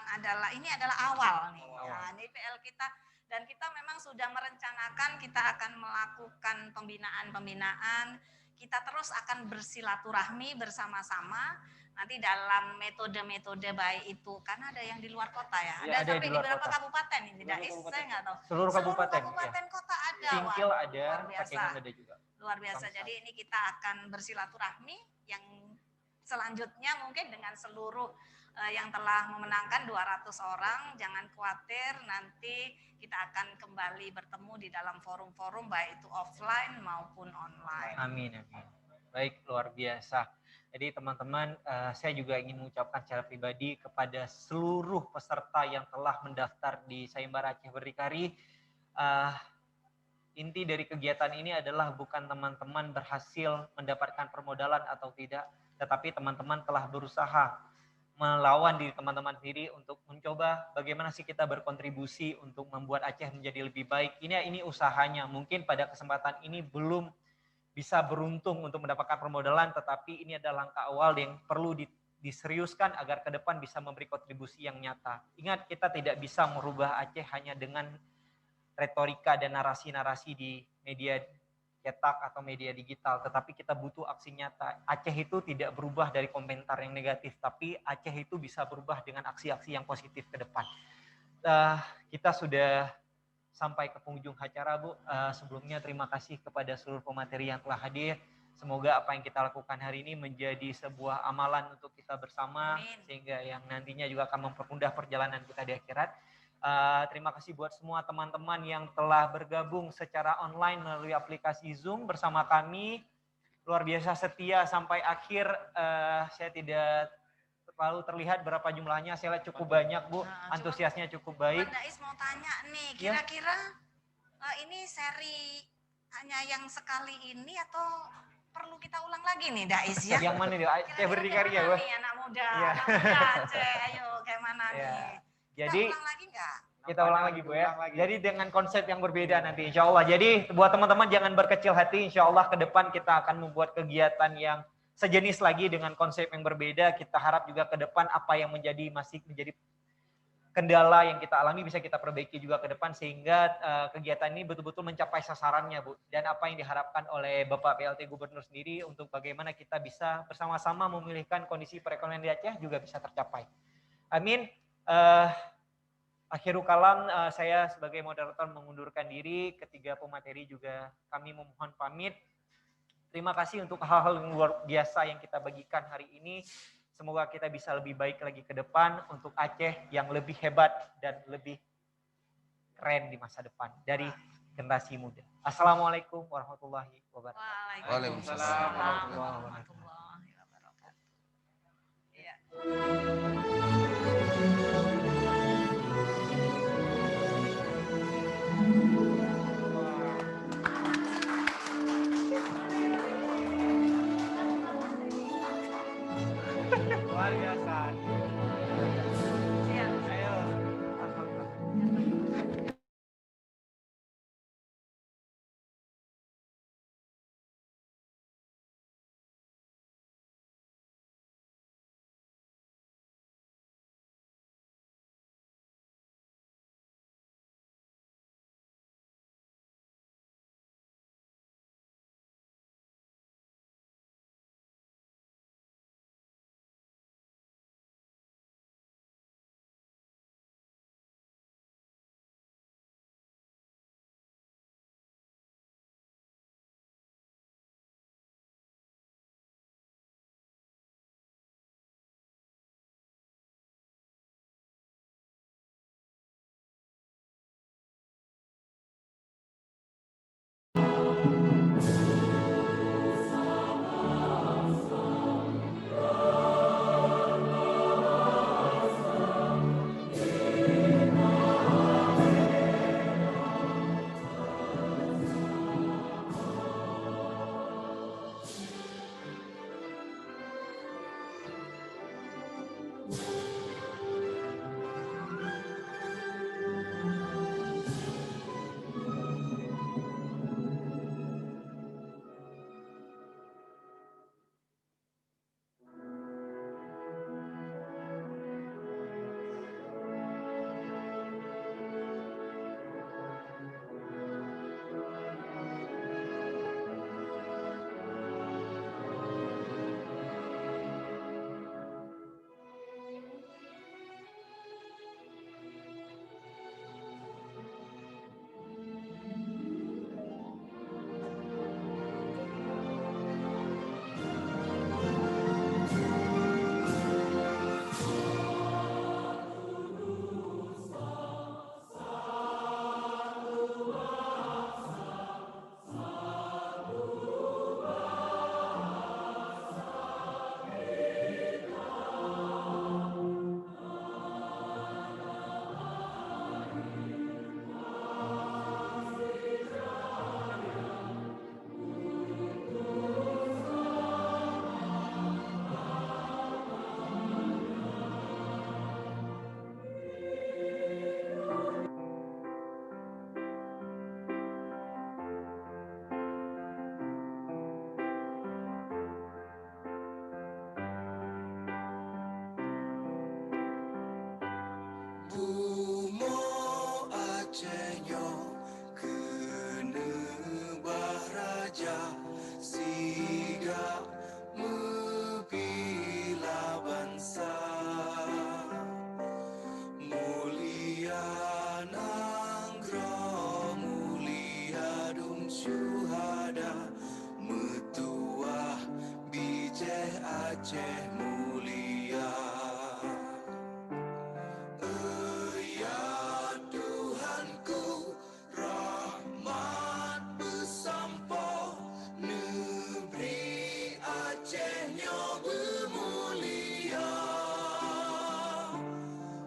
ini adalah awal nih. Nah, ini PL kita Dan kita memang sudah merencanakan kita akan melakukan pembinaan-pembinaan, kita terus akan bersilaturahmi bersama-sama nanti dalam metode-metode baik itu, karena ada yang di luar kota ya, Ya, ada sampai di beberapa kota. kabupaten ini, saya nggak tahu. Seluruh kabupaten kota ada. Singkil wah, ada, luar biasa. Pakengan ada juga. Luar biasa. Jadi ini kita akan bersilaturahmi yang selanjutnya mungkin dengan seluruh yang telah memenangkan 200 orang, jangan khawatir, nanti kita akan kembali bertemu di dalam forum-forum baik itu offline maupun online. Amin, amin. Baik, luar biasa. Jadi teman-teman, saya juga ingin mengucapkan secara pribadi kepada seluruh peserta yang telah mendaftar di Sayembara Aceh Berdikari. Inti dari kegiatan ini adalah bukan teman-teman berhasil mendapatkan permodalan atau tidak, tetapi teman-teman telah berusaha melawan diri teman-teman sendiri untuk mencoba bagaimana sih kita berkontribusi untuk membuat Aceh menjadi lebih baik. Ini usahanya. Mungkin pada kesempatan ini belum bisa beruntung untuk mendapatkan permodalan, tetapi ini adalah langkah awal yang perlu diseriuskan agar ke depan bisa memberi kontribusi yang nyata. Ingat, kita tidak bisa merubah Aceh hanya dengan retorika dan narasi-narasi di media cetak atau media digital, tetapi kita butuh aksi nyata. Aceh itu tidak berubah dari komentar yang negatif, tapi Aceh itu bisa berubah dengan aksi-aksi yang positif ke depan. Kita sudah sampai ke penghujung acara, Bu. Sebelumnya terima kasih kepada seluruh pemateri yang telah hadir. Semoga apa yang kita lakukan hari ini menjadi sebuah amalan untuk kita bersama. Amin. Sehingga yang nantinya juga akan mempermudah perjalanan kita di akhirat. Terima kasih buat semua teman-teman yang telah bergabung secara online melalui aplikasi Zoom bersama kami. Luar biasa setia sampai akhir. Saya tidak terlalu terlihat berapa jumlahnya, saya lihat cukup banyak, Bu. Antusiasnya cukup baik. Pak Dais mau tanya nih, kira-kira ini seri hanya yang sekali ini atau perlu kita ulang lagi nih, Dais ya? Yang mana nih? Aceh Berdikari ya, Bu? Anak muda, anak muda Aceh, ayo kayak mana nih? Jadi, kita ulang lagi nggak? Kita ulang lagi, Bu ya. Jadi dengan konsep yang berbeda nanti, insya Allah. Jadi buat teman-teman jangan berkecil hati, insya Allah ke depan kita akan membuat kegiatan yang sejenis lagi dengan konsep yang berbeda. Kita harap juga ke depan apa yang masih menjadi kendala yang kita alami bisa kita perbaiki juga ke depan sehingga kegiatan ini betul-betul mencapai sasarannya, Bu. Dan apa yang diharapkan oleh Bapak PLT Gubernur sendiri untuk bagaimana kita bisa bersama-sama memulihkan kondisi perekonomian di Aceh juga bisa tercapai. Amin. Akhirul kalam, saya sebagai moderator mengundurkan diri. Ketiga pemateri juga kami memohon pamit. Terima kasih untuk hal-hal yang luar biasa yang kita bagikan hari ini. Semoga kita bisa lebih baik lagi ke depan untuk Aceh yang lebih hebat dan lebih keren di masa depan dari generasi muda. Assalamualaikum warahmatullahi wabarakatuh. Waalaikumsalam warahmatullahi wabarakatuh. Luar biasa. syuhada metuah bijih Aceh mulia. Ya Tuhanku, rahmat besampo negeri Acehnya bermulia.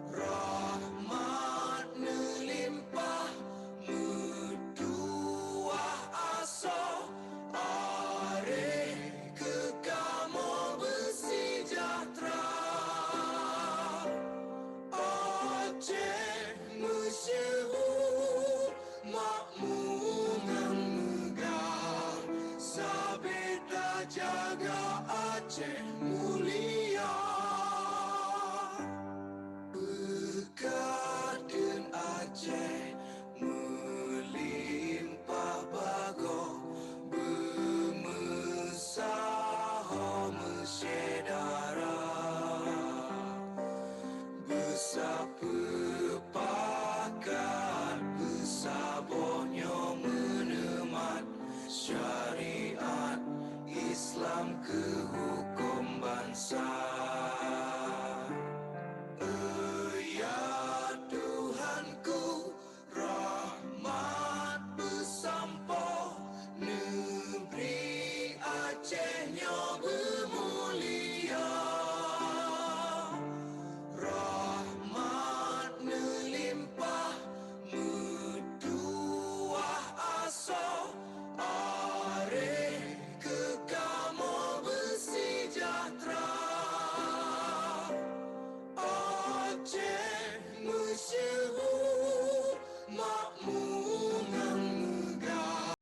Rahmat melimpah metuah asa areh kekamo bersejahtera. Aceh masyhur makmur dan megah, sabeda jaga Aceh